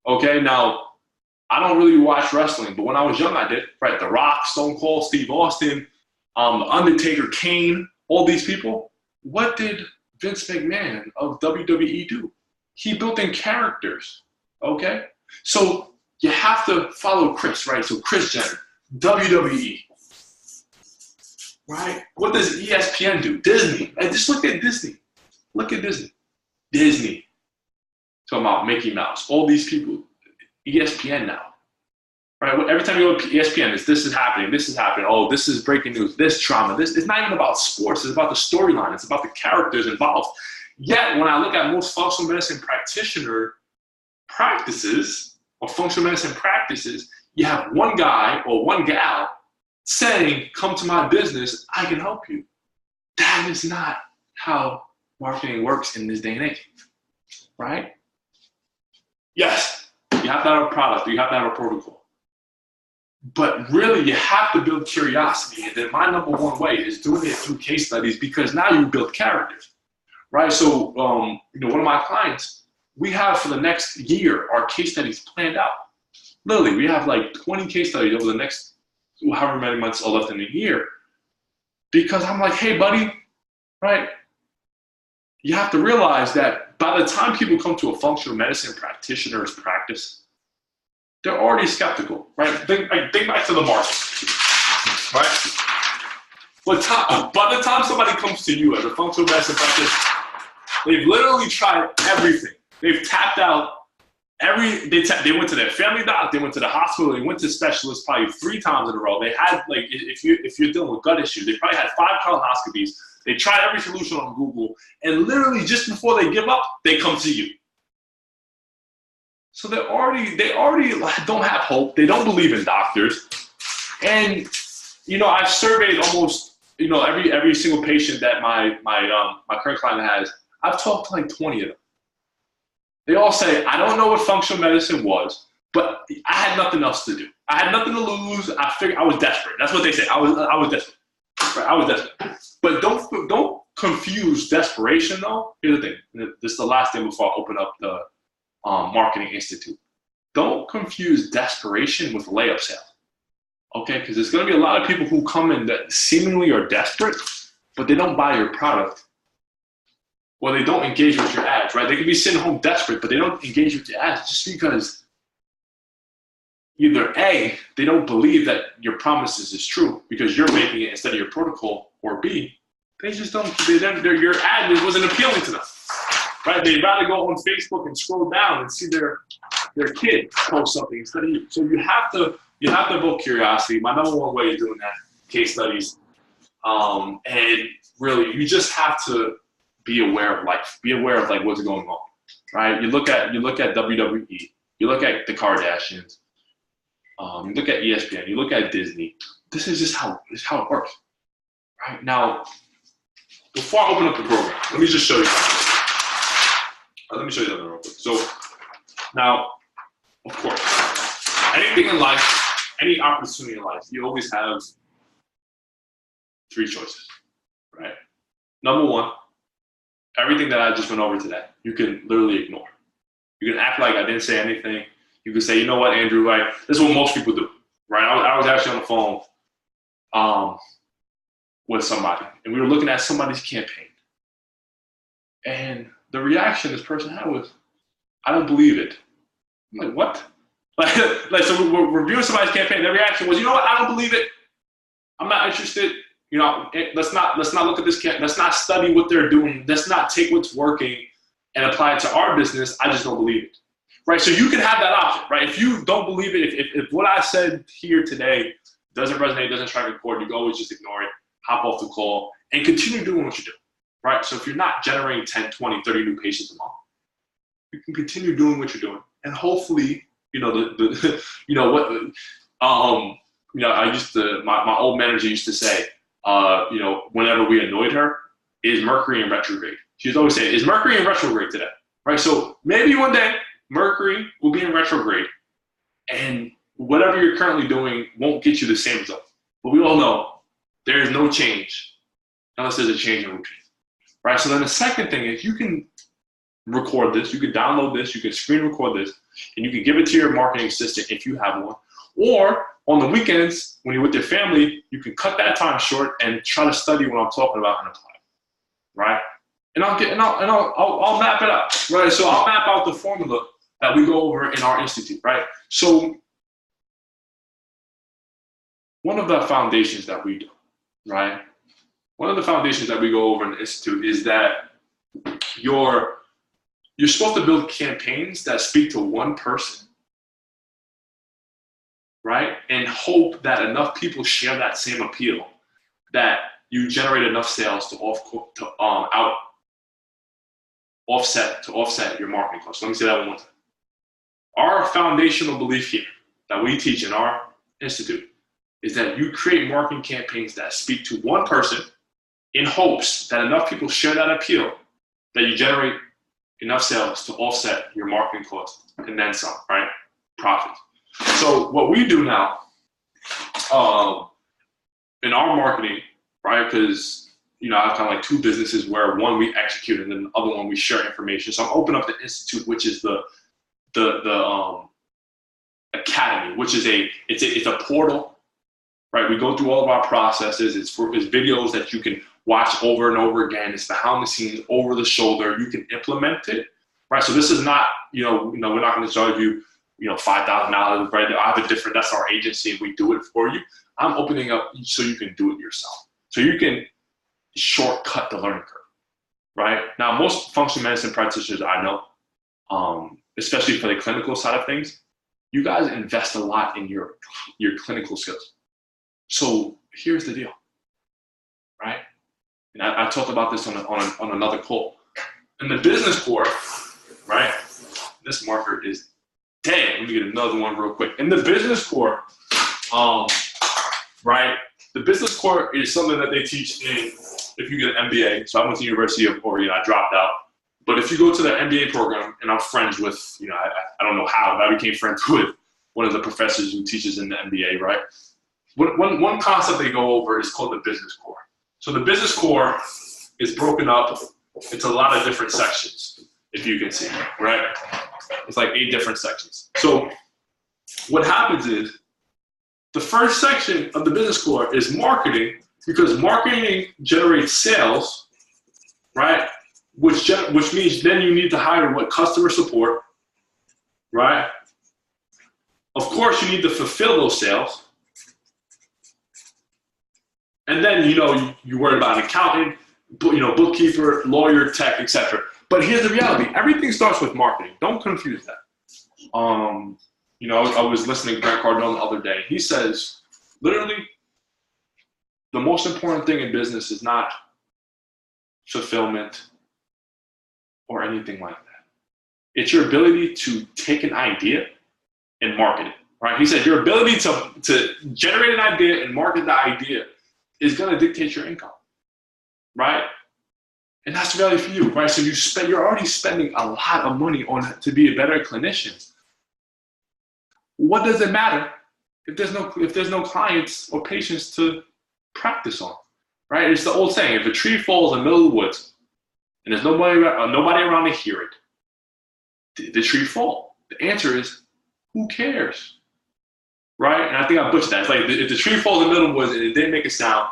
Speaker 1: Okay, now, I don't really watch wrestling, but when I was young, I did, right? The Rock, Stone Cold, Steve Austin, The Undertaker, Kane, all these people. What did Vince McMahon of WWE do? He built in characters, okay? So you have to follow Kris, right? So Kris Jenner, WWE, right? What does ESPN do? Disney. Right? Just look at Disney. Look at Disney. Disney. Talking about Mickey Mouse. All these people. ESPN now, right? Every time you go to ESPN, this is happening. This is happening. Oh, this is breaking news. This trauma. This. It's not even about sports. It's about the storyline. It's about the characters involved. Yet, when I look at most functional medicine practitioner practices or functional medicine practices, you have one guy or one gal saying, "Come to my business. I can help you." That is not how marketing works in this day and age, right? Yes. You have to have a product, you have to have a protocol. But really, you have to build curiosity. And then my number one way is doing it through case studies, because now you build characters, right? So, one of my clients, we have for the next year, our case studies planned out. Literally, we have like 20 case studies over the next however many months are left in the year. Because I'm like, hey, buddy, right? You have to realize that by the time people come to a functional medicine practitioner's practice, they're already skeptical, right? Think back to the market, right? By the time somebody comes to you as a functional medicine practitioner, they've literally tried everything. They've tapped out they went to their family doctor, they went to the hospital, they went to specialists probably 3 times in a row. They had, like, if you're dealing with gut issues, they probably had 5 colonoscopies. They tried every solution on Google, and literally just before they give up, they come to you. So they already don't have hope. They don't believe in doctors. And I've surveyed almost every single patient that my current client has. I've talked to like 20 of them. They all say, I don't know what functional medicine was, but I had nothing else to do. I had nothing to lose. I figured I was desperate. That's what they say. I was desperate. Right? I was desperate. But don't confuse desperation, though. Here's the thing. This is the last thing before I open up the Marketing Institute. Don't confuse desperation with layup sale. Okay? Because there's going to be a lot of people who come in that seemingly are desperate, but they don't buy your product. Or they don't engage with your ads, right? They can be sitting home desperate, but they don't engage with your ads just because either A, they don't believe that your promises is true because you're making it instead of your protocol, or B, they just don't, your ad wasn't appealing to them, right? They'd rather go on Facebook and scroll down and see their kid post something instead of you. So you have to evoke curiosity. My number one way of doing that, case studies. And really, you just have to be aware of life. Be aware of like what's going on, right? You look at WWE. You look at the Kardashians. You look at ESPN. You look at Disney. This is just how it works, right? Now, before I open up the program, let me just show you something. Let me show you something real quick. So now, of course, anything in life, any opportunity in life, you always have 3 choices, right? Number 1, everything that I just went over today, you can literally ignore. You can act like I didn't say anything. You can say, you know what, Andrew, right? This is what most people do, right? I was actually on the phone with somebody, and we were looking at somebody's campaign, and the reaction this person had was, "I don't believe it." I'm like, "What?" So we're reviewing somebody's campaign. Their reaction was, "You know what? I don't believe it. I'm not interested. Let's not look at this. Let's not study what they're doing. Let's not take what's working and apply it to our business. I just don't believe it." Right? So you can have that option, right? If you don't believe it, if what I said here today doesn't resonate, doesn't strike a chord, you can always just ignore it, hop off the call, and continue doing what you do, right? So if you're not generating 10, 20, 30 new patients a month, you can continue doing what you're doing, and hopefully, I used to, my old manager used to say, whenever we annoyed her, is Mercury in retrograde? She's always saying, is Mercury in retrograde today? Right? So maybe one day Mercury will be in retrograde, and whatever you're currently doing won't get you the same result. But we all know there is no change unless there's a change in routine, right? So then the second thing is you can record this, you can download this, you can screen record this, and you can give it to your marketing assistant if you have one. Or on the weekends, when you're with your family, you can cut that time short and try to study what I'm talking about and apply it, right? And I'll map it out, right? So I'll map out the formula that we go over in our institute, right? So one of the foundations that we do, right? One of the foundations that we go over in the institute is that you're supposed to build campaigns that speak to one person, right? And hope that enough people share that same appeal that you generate enough sales to offset your marketing costs. Let me say that one more time. Our foundational belief here that we teach in our institute is that you create marketing campaigns that speak to one person in hopes that enough people share that appeal that you generate enough sales to offset your marketing costs and then some, right? Profit. So what we do now in our marketing, right? Because I have kind of like two businesses where one we execute and then the other one we share information. So I'm opening up the institute, which is the academy, which is it's a portal, right? We go through all of our processes. It's videos that you can watch over and over again. It's behind the scenes, over the shoulder. You can implement it, right? So this is not, we're not going to charge you, $5,000, right? I have a different, that's our agency and we do it for you. I'm opening up so you can do it yourself. So you can shortcut the learning curve, right? Now, most functional medicine practitioners I know, especially for the clinical side of things, you guys invest a lot in your clinical skills. So here's the deal, right? And I talked about this on another call. In the business core, right? This marker is, dang, let me get another one real quick. In the business core, right? The business core is something that they teach if you get an MBA. So I went to the University of Oregon, I dropped out. But if you go to the MBA program, and I'm friends with, I don't know how, but I became friends with one of the professors who teaches in the MBA, right? One concept they go over is called the business core. So the business core is broken up into a lot of different sections, if you can see, right? It's like 8 different sections. So what happens is the first section of the business core is marketing, because marketing generates sales, right? Which means then you need to hire customer support, right? Of course, you need to fulfill those sales. And then, you worry about an accountant, bookkeeper, lawyer, tech, etc. But here's the reality. Everything starts with marketing. Don't confuse that. I was listening to Grant Cardone the other day. He says, literally, the most important thing in business is not fulfillment or anything like that. It's your ability to take an idea and market it, right? He said your ability to generate an idea and market the idea is going to dictate your income, right? And that's the reality for you, right? So you're already spending a lot of money to be a better clinician. What does it matter if there's no clients or patients to practice on, right? It's the old saying: if a tree falls in the middle of the woods and there's nobody around to hear it, did the tree fall? The answer is, who cares? right? And I think I butchered that. It's like if the tree falls in the middle of the woods and it didn't make a sound,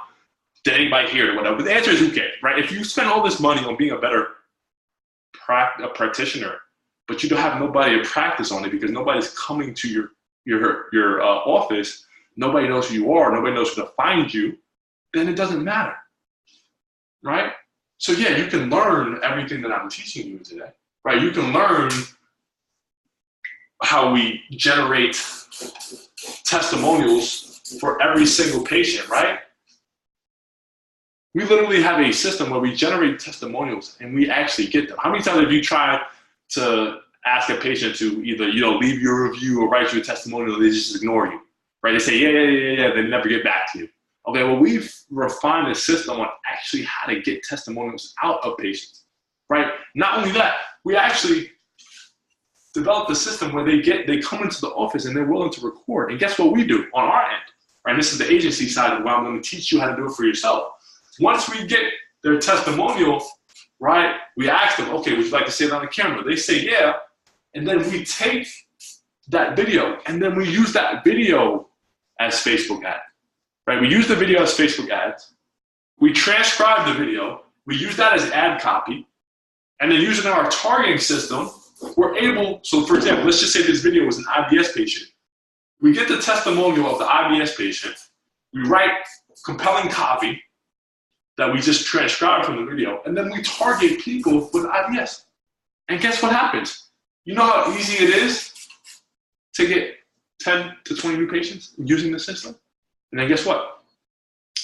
Speaker 1: did anybody hear it or whatever? But the answer is who cares, right? If you spend all this money on being a better practitioner, but you don't have nobody to practice on it because nobody's coming to your office, nobody knows who you are, nobody knows who to find you, then it doesn't matter, right? So yeah, you can learn everything that I'm teaching you today, right? You can learn how we generate testimonials for every single patient, right? We literally have a system where we generate testimonials and we actually get them. How many times have you tried to ask a patient to either, leave your review or write you a testimonial and they just ignore you, right? They say, yeah, they never get back to you. Okay, well, we've refined a system on actually how to get testimonials out of patients, right? Not only that, we actually developed a system where they come into the office and they're willing to record. And guess what we do on our end, right? This is the agency side of where I'm going to teach you how to do it for yourself. Once we get their testimonial, right, we ask them, okay, would you like to say it on the camera? They say, yeah. And then we take that video and then we use that video as Facebook ads, right? We use the video as Facebook ads. We transcribe the video. We use that as ad copy. And then using our targeting system, we're able, so for example, let's just say this video was an IBS patient. We get the testimonial of the IBS patient. We write compelling copy that we just transcribe from the video, and then we target people with IBS. And guess what happens? You know how easy it is to get 10 to 20 new patients using the system? And then guess what?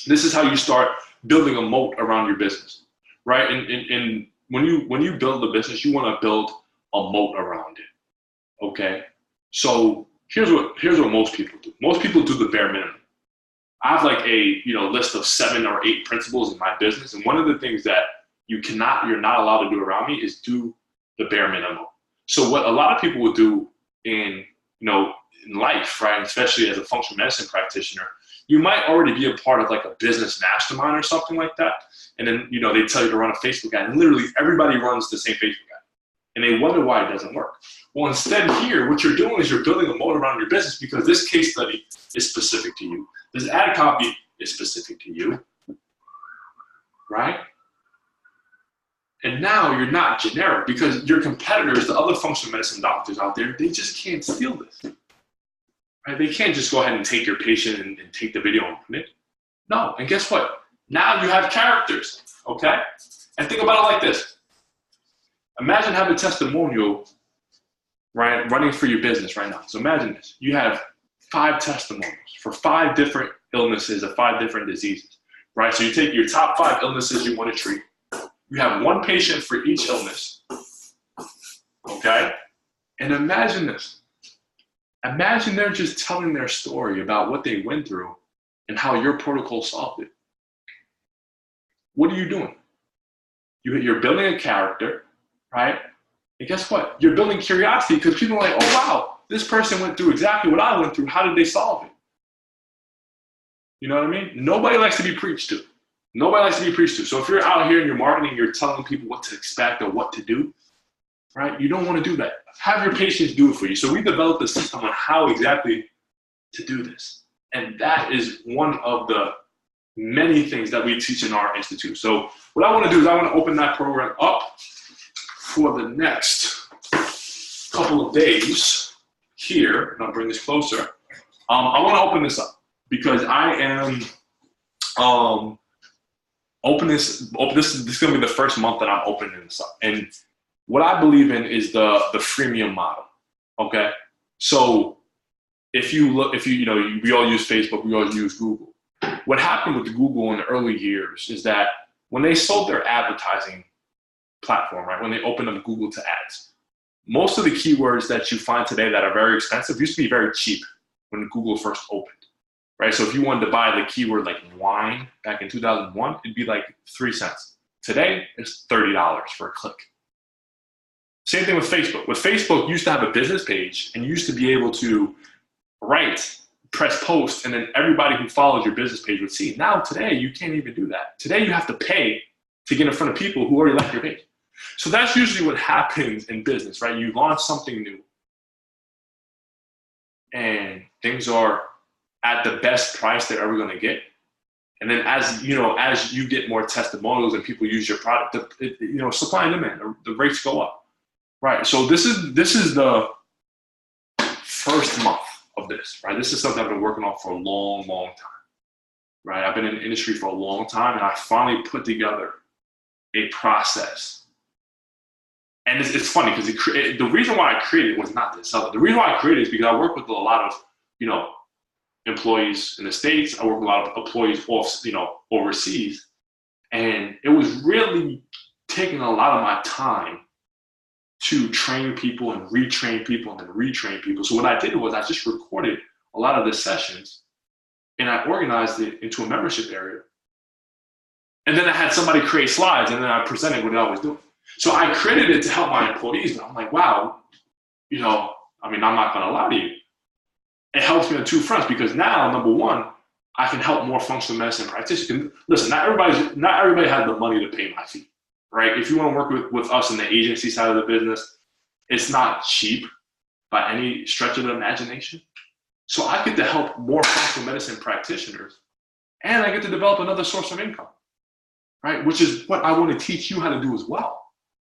Speaker 1: This is how you start building a moat around your business, right? And when you build a business, you want to build a moat around it, okay? So here's what most people do. Most people do the bare minimum. I have like a list of 7 or 8 principles in my business, and one of the things that you're not allowed to do around me is do the bare minimum. So what a lot of people will do in life, right, especially as a functional medicine practitioner, you might already be a part of like a business mastermind or something like that, and then they tell you to run a Facebook ad, and literally everybody runs the same Facebook ad, and they wonder why it doesn't work. Well, instead here, what you're doing is you're building a moat around your business because this case study is specific to you. This ad copy is specific to you, right? And now you're not generic because your competitors, the other functional medicine doctors out there, they just can't steal this, right? They can't just go ahead and take your patient and take the video and put it. No, and guess what? Now you have characters, okay? And think about it like this. Imagine having a testimonial, right, running for your business right now. So imagine this. You have 5 testimonials for 5 different illnesses or 5 different diseases, right? So you take your top 5 illnesses you want to treat. You have 1 patient for each illness, okay? And imagine this. Imagine they're just telling their story about what they went through and how your protocol solved it. What are you doing? You're building a character, right? And guess what? You're building curiosity because people are like, oh, wow, this person went through exactly what I went through. How did they solve it? You know what I mean? Nobody likes to be preached to. Nobody likes to be preached to. So if you're out here and you're marketing, you're telling people what to expect or what to do, right? You don't want to do that. Have your patients do it for you. So we developed a system on how exactly to do this. And that is one of the many things that we teach in our institute. So what I want to do is I want to open that program up for the next couple of days here. And I'll bring this closer. I want to open this up because I am this is going to be the first month that I'm opening this up. And what I believe in is the freemium model. Okay. So we all use Facebook, we all use Google. What happened with Google in the early years is that when they sold their advertising platform, right, when they opened up Google to ads, most of the keywords that you find today that are very expensive used to be very cheap when Google first opened, right? So if you wanted to buy the keyword like wine back in 2001, it'd be like 3 cents. Today, it's $30 for a click. Same thing with Facebook. With Facebook, you used to have a business page and you used to be able to press post, and then everybody who follows your business page would see. Now, today, you can't even do that. Today, you have to pay to get in front of people who already like your page. So that's usually what happens in business, right? You launch something new, and things are at the best price they're ever going to get. And then as you get more testimonials and people use your product, supply and demand, the rates go up, right? So this is the first month of this, right? This is something I've been working on for a long, long time, right? I've been in the industry for a long time, and I finally put together a process. And it's funny because the reason why I created it was not this. The reason why I created it is because I work with a lot of, employees in the States. I work with a lot of employees overseas. And it was really taking a lot of my time to train people and retrain people and then retrain people. So what I did was I just recorded a lot of the sessions and I organized it into a membership area. And then I had somebody create slides and then I presented what I was doing. So I created it to help my employees, but I'm like, wow, I'm not gonna lie to you. It helps me on two fronts because now, number one, I can help more functional medicine practitioners. Listen, not everybody has the money to pay my fee, right? If you want to work with us in the agency side of the business, it's not cheap by any stretch of the imagination. So I get to help more functional medicine practitioners and I get to develop another source of income, right? Which is what I want to teach you how to do as well,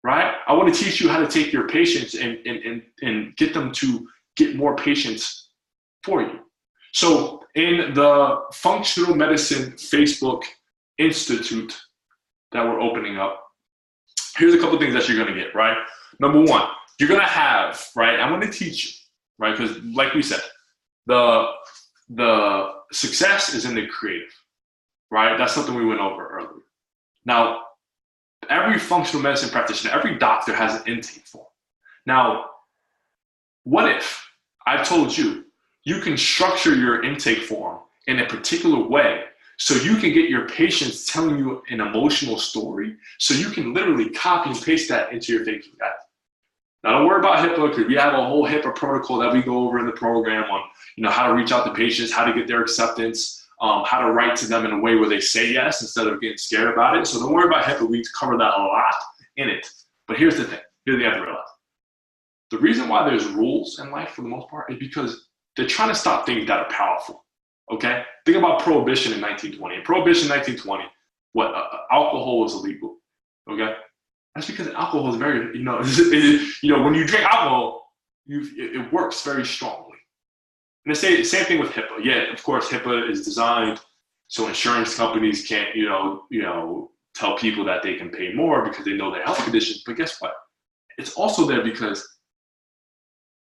Speaker 1: right? I want to teach you how to take your patients and get them to get more patients for you. So in the Functional Medicine Facebook Institute that we're opening up, here's a couple of things that you're going to get, right? Number one, you're going to have, right? I'm going to teach you, right? Because like we said, the success is in the creative, right? That's something we went over earlier. Now, every functional medicine practitioner, every doctor has an intake form. Now, what if I told you, you can structure your intake form in a particular way so you can get your patients telling you an emotional story so you can literally copy and paste that into your Facebook ad. Now don't worry about HIPAA because we have a whole HIPAA protocol that we go over in the program on how to reach out to patients, how to get their acceptance, how to write to them in a way where they say yes instead of getting scared about it. So don't worry about HIPAA, we cover that a lot in it. But here's the thing, here's the other realize. The reason why there's rules in life for the most part is because they're trying to stop things that are powerful, okay? Think about Prohibition in 1920. In Prohibition in 1920, alcohol was illegal, okay? That's because alcohol is very, when you drink alcohol, it works very strongly. And the same thing with HIPAA. Yeah, of course, HIPAA is designed so insurance companies can't, tell people that they can pay more because they know their health conditions. But guess what? It's also there because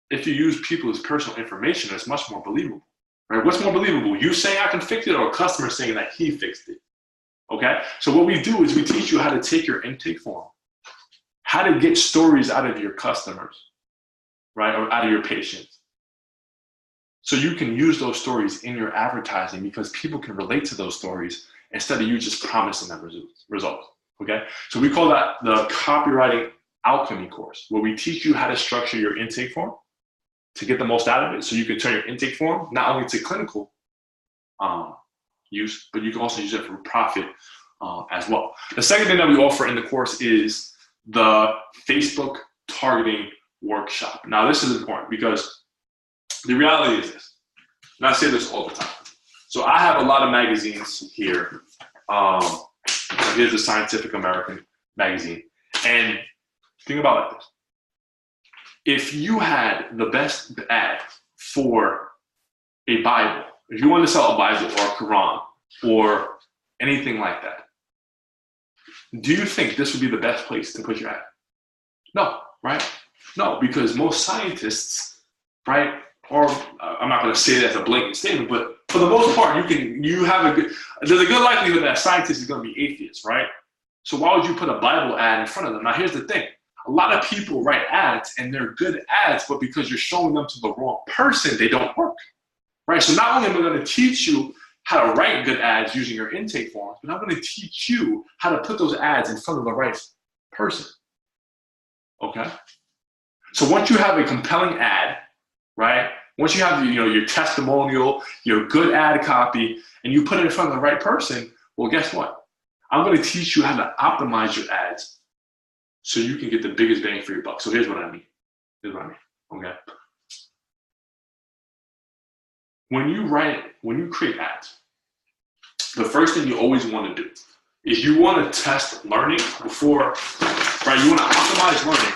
Speaker 1: if you use people's personal information, it's much more believable, right? What's more believable? You saying I can fix it or a customer saying that he fixed it, okay? So what we do is we teach you how to take your intake form, how to get stories out of your customers, right? Or out of your patients. So you can use those stories in your advertising because people can relate to those stories instead of you just promising them results, okay? So we call that the copywriting alchemy course, where we teach you how to structure your intake form to get the most out of it so you can turn your intake form not only to clinical use, but you can also use it for profit as well. The second thing that we offer in the course is the Facebook targeting workshop. Now, this is important because the reality is this, and I say this all the time. So I have a lot of magazines here. Here's the Scientific American magazine. And think about it like this. If you had the best ad for a Bible, if you wanted to sell a Bible or a Quran or anything like that, do you think this would be the best place to put your ad? No, right? No, because most scientists, right, or I'm not going to say that as a blatant statement, but for the most part, there's a good likelihood that scientist is going to be atheist, right? So why would you put a Bible ad in front of them? Now, here's the thing. A lot of people write ads and they're good ads, but because you're showing them to the wrong person, they don't work, right? So not only am I going to teach you how to write good ads using your intake forms, but I'm going to teach you how to put those ads in front of the right person, okay? So once you have a compelling ad, right? Once you have your testimonial, your good ad copy, and you put it in front of the right person, well, guess what? I'm going to teach you how to optimize your ads so you can get the biggest bang for your buck. So here's what I mean. Okay? when you create ads, the first thing you always want to do is you want to test learning before, right? You want to optimize learning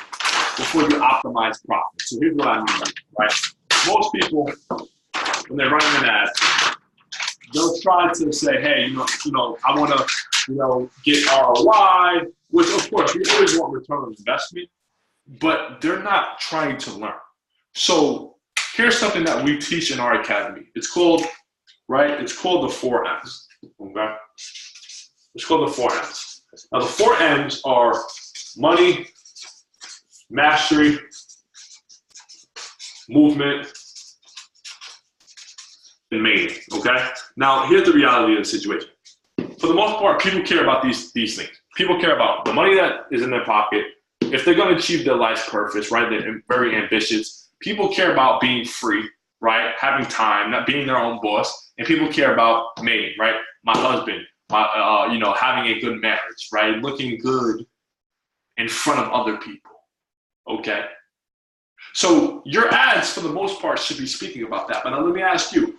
Speaker 1: before you optimize profit. So here's what I mean, right? Most people, when they're running an ad, they'll try to say, hey, I want to, get ROI, which of course we always want return on investment, but they're not trying to learn. So here's something that we teach in our academy. It's called the 4 M's. Okay? It's called the 4 M's. Now the 4 M's are money, mastery, movement, and mating. Okay? Now here's the reality of the situation. For the most part, people care about these things. People care about the money that is in their pocket. If they're going to achieve their life's purpose, right? They're very ambitious. People care about being free, right? Having time, not being their own boss. And people care about mating, right? My husband, having a good marriage, right? Looking good in front of other people, okay? So your ads, for the most part, should be speaking about that. But now let me ask you,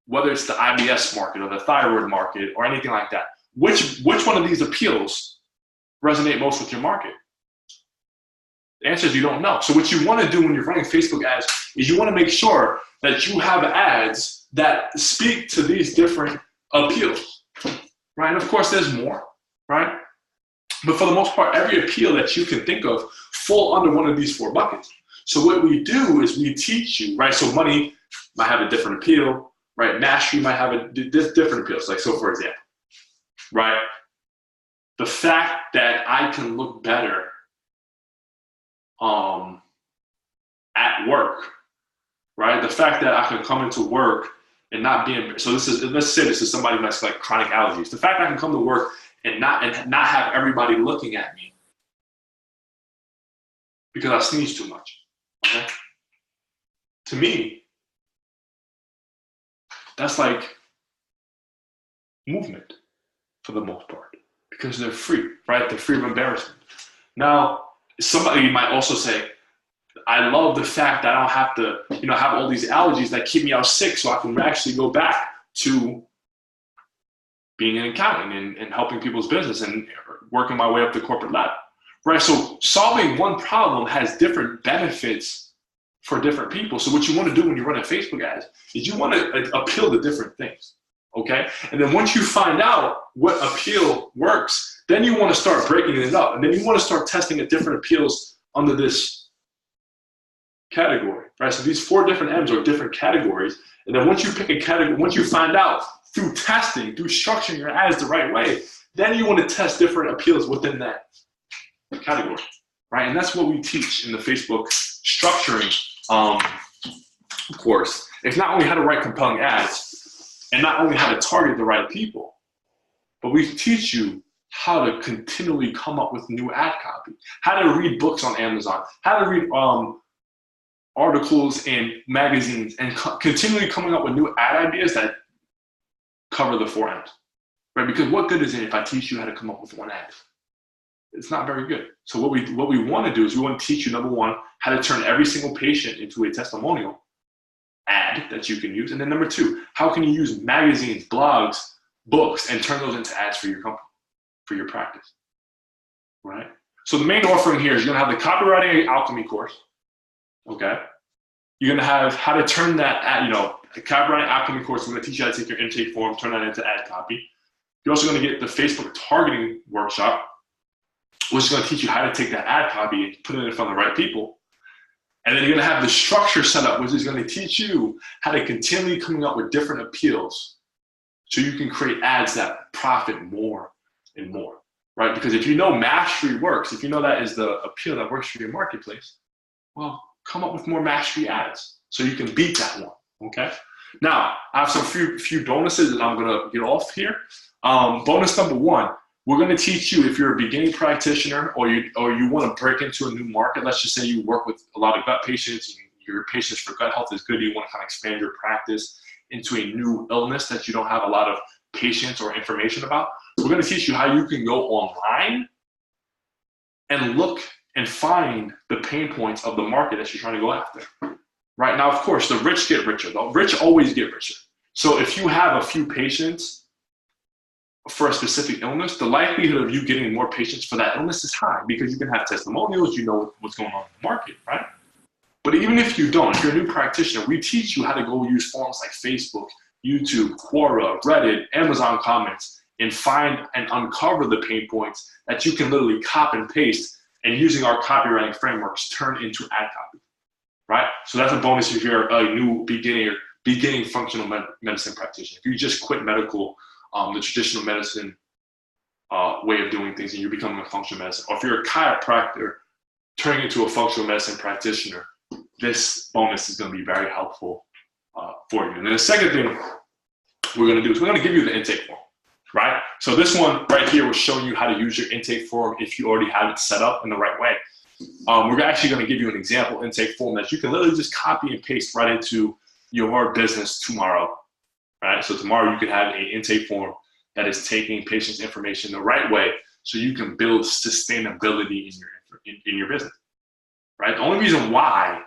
Speaker 1: whether it's the IBS market or the thyroid market or anything like that, which one of these appeals resonate most with your market? The answer is you don't know. So what you want to do when you're running Facebook ads is you want to make sure that you have ads that speak to these different appeals, right? And of course, there's more, right? But for the most part, every appeal that you can think of fall under one of these 4 buckets. So what we do is we teach you, right? So money might have a different appeal, right? Mastery might have a different appeals. Like, so for example, right? The fact that I can look better at work, right? The fact that I can come into work and not be embarrassed. So let's say this is somebody who has like chronic allergies. The fact that I can come to work and not have everybody looking at me because I sneeze too much. Okay? To me, that's like movement for the most part because they're free, right? They're free of embarrassment. Now, somebody might also say, I love the fact that I don't have to, have all these allergies that keep me out sick so I can actually go back to being an accountant and helping people's business and working my way up the corporate ladder, right? So solving one problem has different benefits for different people. So what you want to do when you run a Facebook ads is you want to appeal to different things, okay? And then once you find out what appeal works, then you want to start breaking it up. And then you want to start testing at different appeals under this category, right? So these 4 different M's are different categories. And then once you pick a category, once you find out through testing, through structuring your ads the right way, then you want to test different appeals within that category, right? And that's what we teach in the Facebook structuring course. It's not only how to write compelling ads and not only how to target the right people, but we teach you how to continually come up with new ad copy, how to read books on Amazon, how to read articles in magazines, and continually coming up with new ad ideas that cover the 4 M's, right? Because what good is it if I teach you how to come up with one ad? It's not very good. So what we want to do is we want to teach you, number 1, how to turn every single patient into a testimonial ad that you can use. And then number 2, how can you use magazines, blogs, books, and turn those into ads for your company, for your practice, right? So the main offering here is you're going to have the copywriting alchemy course, okay? You're going to have how to turn that ad, the copywriting alchemy course. We're going to teach you how to take your intake form, turn that into ad copy. You're also going to get the Facebook targeting workshop, which is going to teach you how to take that ad copy and put it in front of the right people. And then you're going to have the structure set up, which is going to teach you how to continually coming up with different appeals so you can create ads that profit more and more, right? Because if you know mastery works, if you know that is the appeal that works for your marketplace, well, come up with more mastery ads so you can beat that one, okay? Now, I have some few bonuses that I'm going to get off here. Bonus number 1, we're going to teach you, if you're a beginning practitioner or you want to break into a new market. Let's just say you work with a lot of gut patients, and your patients for gut health is good. You want to kind of expand your practice into a new illness that you don't have a lot of patients or information about. We're going to teach you how you can go online and look and find the pain points of the market that you're trying to go after. right? Now, of course, the rich get richer. The rich always get richer. So if you have a few patients for a specific illness, the likelihood of you getting more patients for that illness is high because you can have testimonials, you know what's going on in the market, right? But even if you don't, if you're a new practitioner, we teach you how to go use forums like Facebook, YouTube, Quora, Reddit, Amazon comments, and find and uncover the pain points that you can literally copy and paste, and using our copywriting frameworks turn into ad copy, right? So that's a bonus if you're a new beginning functional medicine practitioner. If you just quit medical, the traditional medicine way of doing things, and you're becoming a functional medicine, or if you're a chiropractor turning into a functional medicine practitioner, this bonus is going to be very helpful for you. And then the second thing we're going to do is we're going to give you the intake form, right? So this one right here will show you how to use your intake form if you already have it set up in the right way. We're actually going to give you an example intake form that you can literally just copy and paste right into your business tomorrow, right? So tomorrow you could have an intake form that is taking patients' information the right way so you can build sustainability in your business, right? The only reason why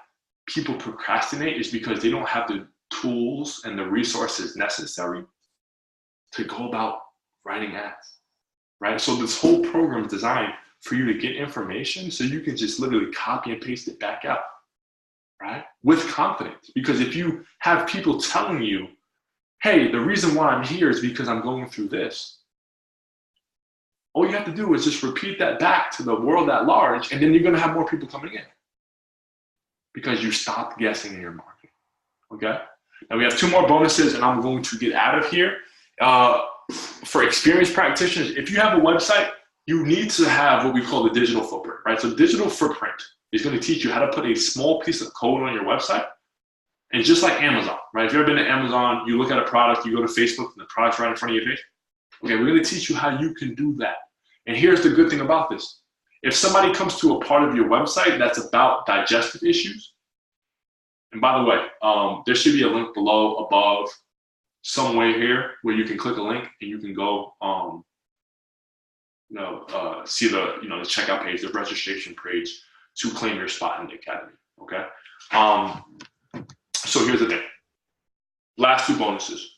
Speaker 1: people procrastinate is because they don't have the tools and the resources necessary to go about writing ads, right? So this whole program is designed for you to get information so you can just literally copy and paste it back out, right? With confidence. Because if you have people telling you, hey, the reason why I'm here is because I'm going through this, all you have to do is just repeat that back to the world at large, and then you're going to have more people coming in because you stopped guessing in your marketing, okay? Now we have 2 more bonuses, and I'm going to get out of here. For experienced practitioners, if you have a website, you need to have what we call the digital footprint, right? So digital footprint is going to teach you how to put a small piece of code on your website. And just like Amazon, right? If you've ever been to Amazon, you look at a product, you go to Facebook, and the product's right in front of your page. Okay, we're going to teach you how you can do that. And here's the good thing about this. If somebody comes to a part of your website that's about digestive issues, and by the way, there should be a link below, above, somewhere here where you can click a link and you can go, see the, the checkout page, the registration page to claim your spot in the academy. Okay. So here's the thing. Last 2 bonuses.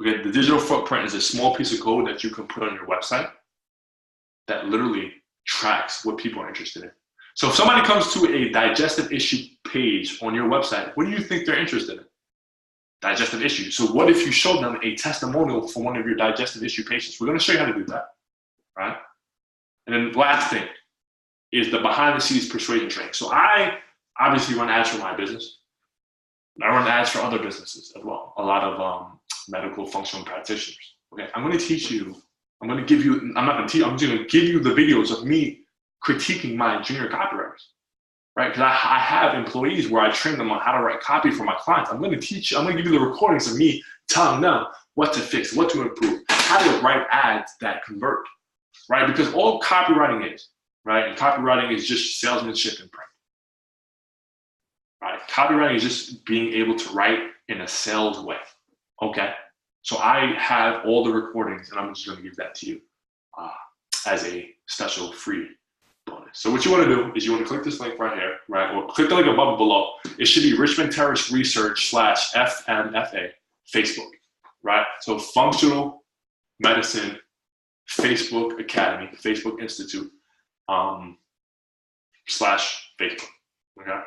Speaker 1: Okay, the digital footprint is a small piece of code that you can put on your website that literally tracks what people are interested in. So if somebody comes to a digestive issue page on your website, what do you think they're interested in? Digestive issues. So what if you showed them a testimonial for one of your digestive issue patients? We're going to show you how to do that, right? And then the last thing is the behind the scenes persuasion training. So I obviously run ads for my business. I run ads for other businesses as well. A lot of medical functional practitioners. Okay, I'm going to teach you. I'm going to give you. I'm not going to teach. I'm going to give you the videos of me critiquing my junior copywriters, right? Because I have employees where I train them on how to write copy for my clients. I'm going to teach you. I'm going to give you the recordings of me telling them what to fix, what to improve, how to write ads that convert, right? Because all copywriting is, right? And copywriting is just salesmanship in print. Right? Copywriting is just being able to write in a sales way. Okay. So I have all the recordings, and I'm just going to give that to you as a special free bonus. So what you want to do is you want to click this link right here, right? Or click the link above and below. It should be Richmond Terrace Research /FMFA Facebook, right? So Functional Medicine Facebook Academy, Facebook Institute /Facebook. Okay.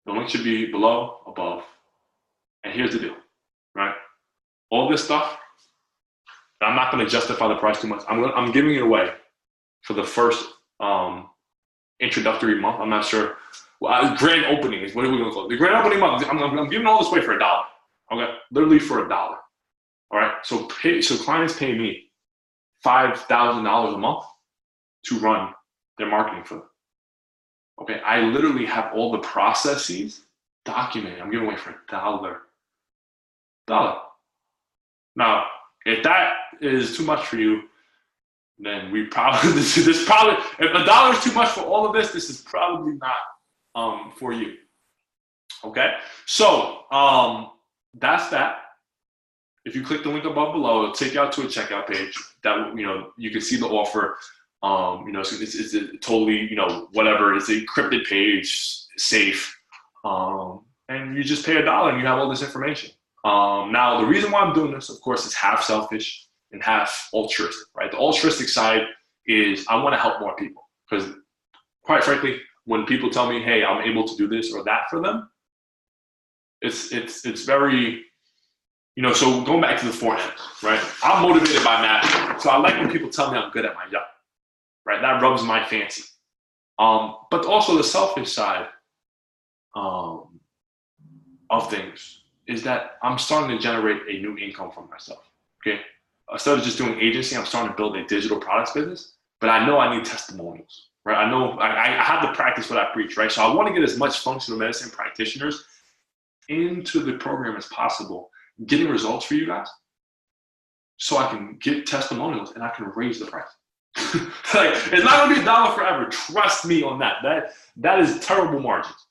Speaker 1: The link should be below, above. And here's the deal, right? All this stuff, I'm not going to justify the price too much. I'm giving it away for the first introductory month. I'm not sure. Well, grand opening is what are we going to call it? The grand opening month, I'm giving all this away for $1. Okay, literally for $1. All right, so clients pay me $5,000 a month to run their marketing for them. Okay, I literally have all the processes documented. I'm giving away for $1. Now, if that is too much for you, then we probably this probably if $1 is too much for all of this, this is probably not for you. Okay, so that's that. If you click the link above below, it'll take you out to a checkout page that you can see the offer. So it's a totally whatever. It's a encrypted page, safe. And you just pay $1 and you have all this information. Now, the reason why I'm doing this, of course, is half selfish and half altruistic, right? The altruistic side is I want to help more people because, quite frankly, when people tell me, hey, I'm able to do this or that for them, it's very, you know, so going back to the front end, right? I'm motivated by math. So I like when people tell me I'm good at my job, right? That rubs my fancy. But also the selfish side of things is that I'm starting to generate a new income for myself, okay? Instead of just doing agency, I'm starting to build a digital products business, but I know I need testimonials, right? I know I have to practice what I preach, right? So I want to get as much functional medicine practitioners into the program as possible, getting results for you guys so I can get testimonials and I can raise the price. Like, it's not gonna be $1 forever. Trust me on that. That is terrible margins.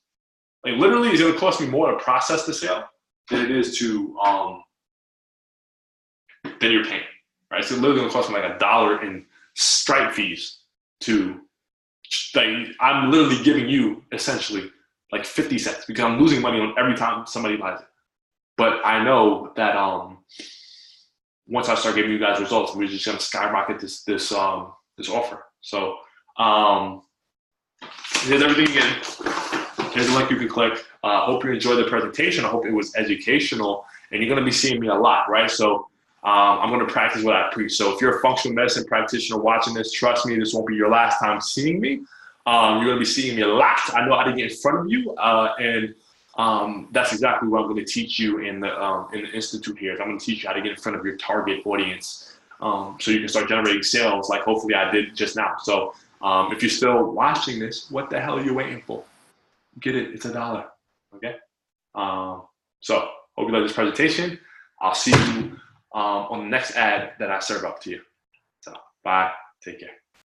Speaker 1: Like, literally, it's gonna cost me more to process the sale than it is to than you're paying, right? So it's literally gonna cost me like $1 in Stripe fees to, like, I'm literally giving you essentially like 50 cents because I'm losing money on every time somebody buys it. But I know that once I start giving you guys results, we're just gonna skyrocket this offer. So here's everything again. Here's the link you can click. Hope you enjoyed the presentation. I hope it was educational, and you're gonna be seeing me a lot, right? So I'm gonna practice what I preach. So if you're a functional medicine practitioner watching this, trust me, this won't be your last time seeing me. You're gonna be seeing me a lot. I know how to get in front of you, and that's exactly what I'm going to teach you in the institute here. I'm going to teach you how to get in front of your target audience, so you can start generating sales, like hopefully I did just now. So if you're still watching this, what the hell are you waiting for? Get it? It's $1. Okay. So hope you like this presentation. I'll see you on the next ad that I serve up to you. So bye. Take care.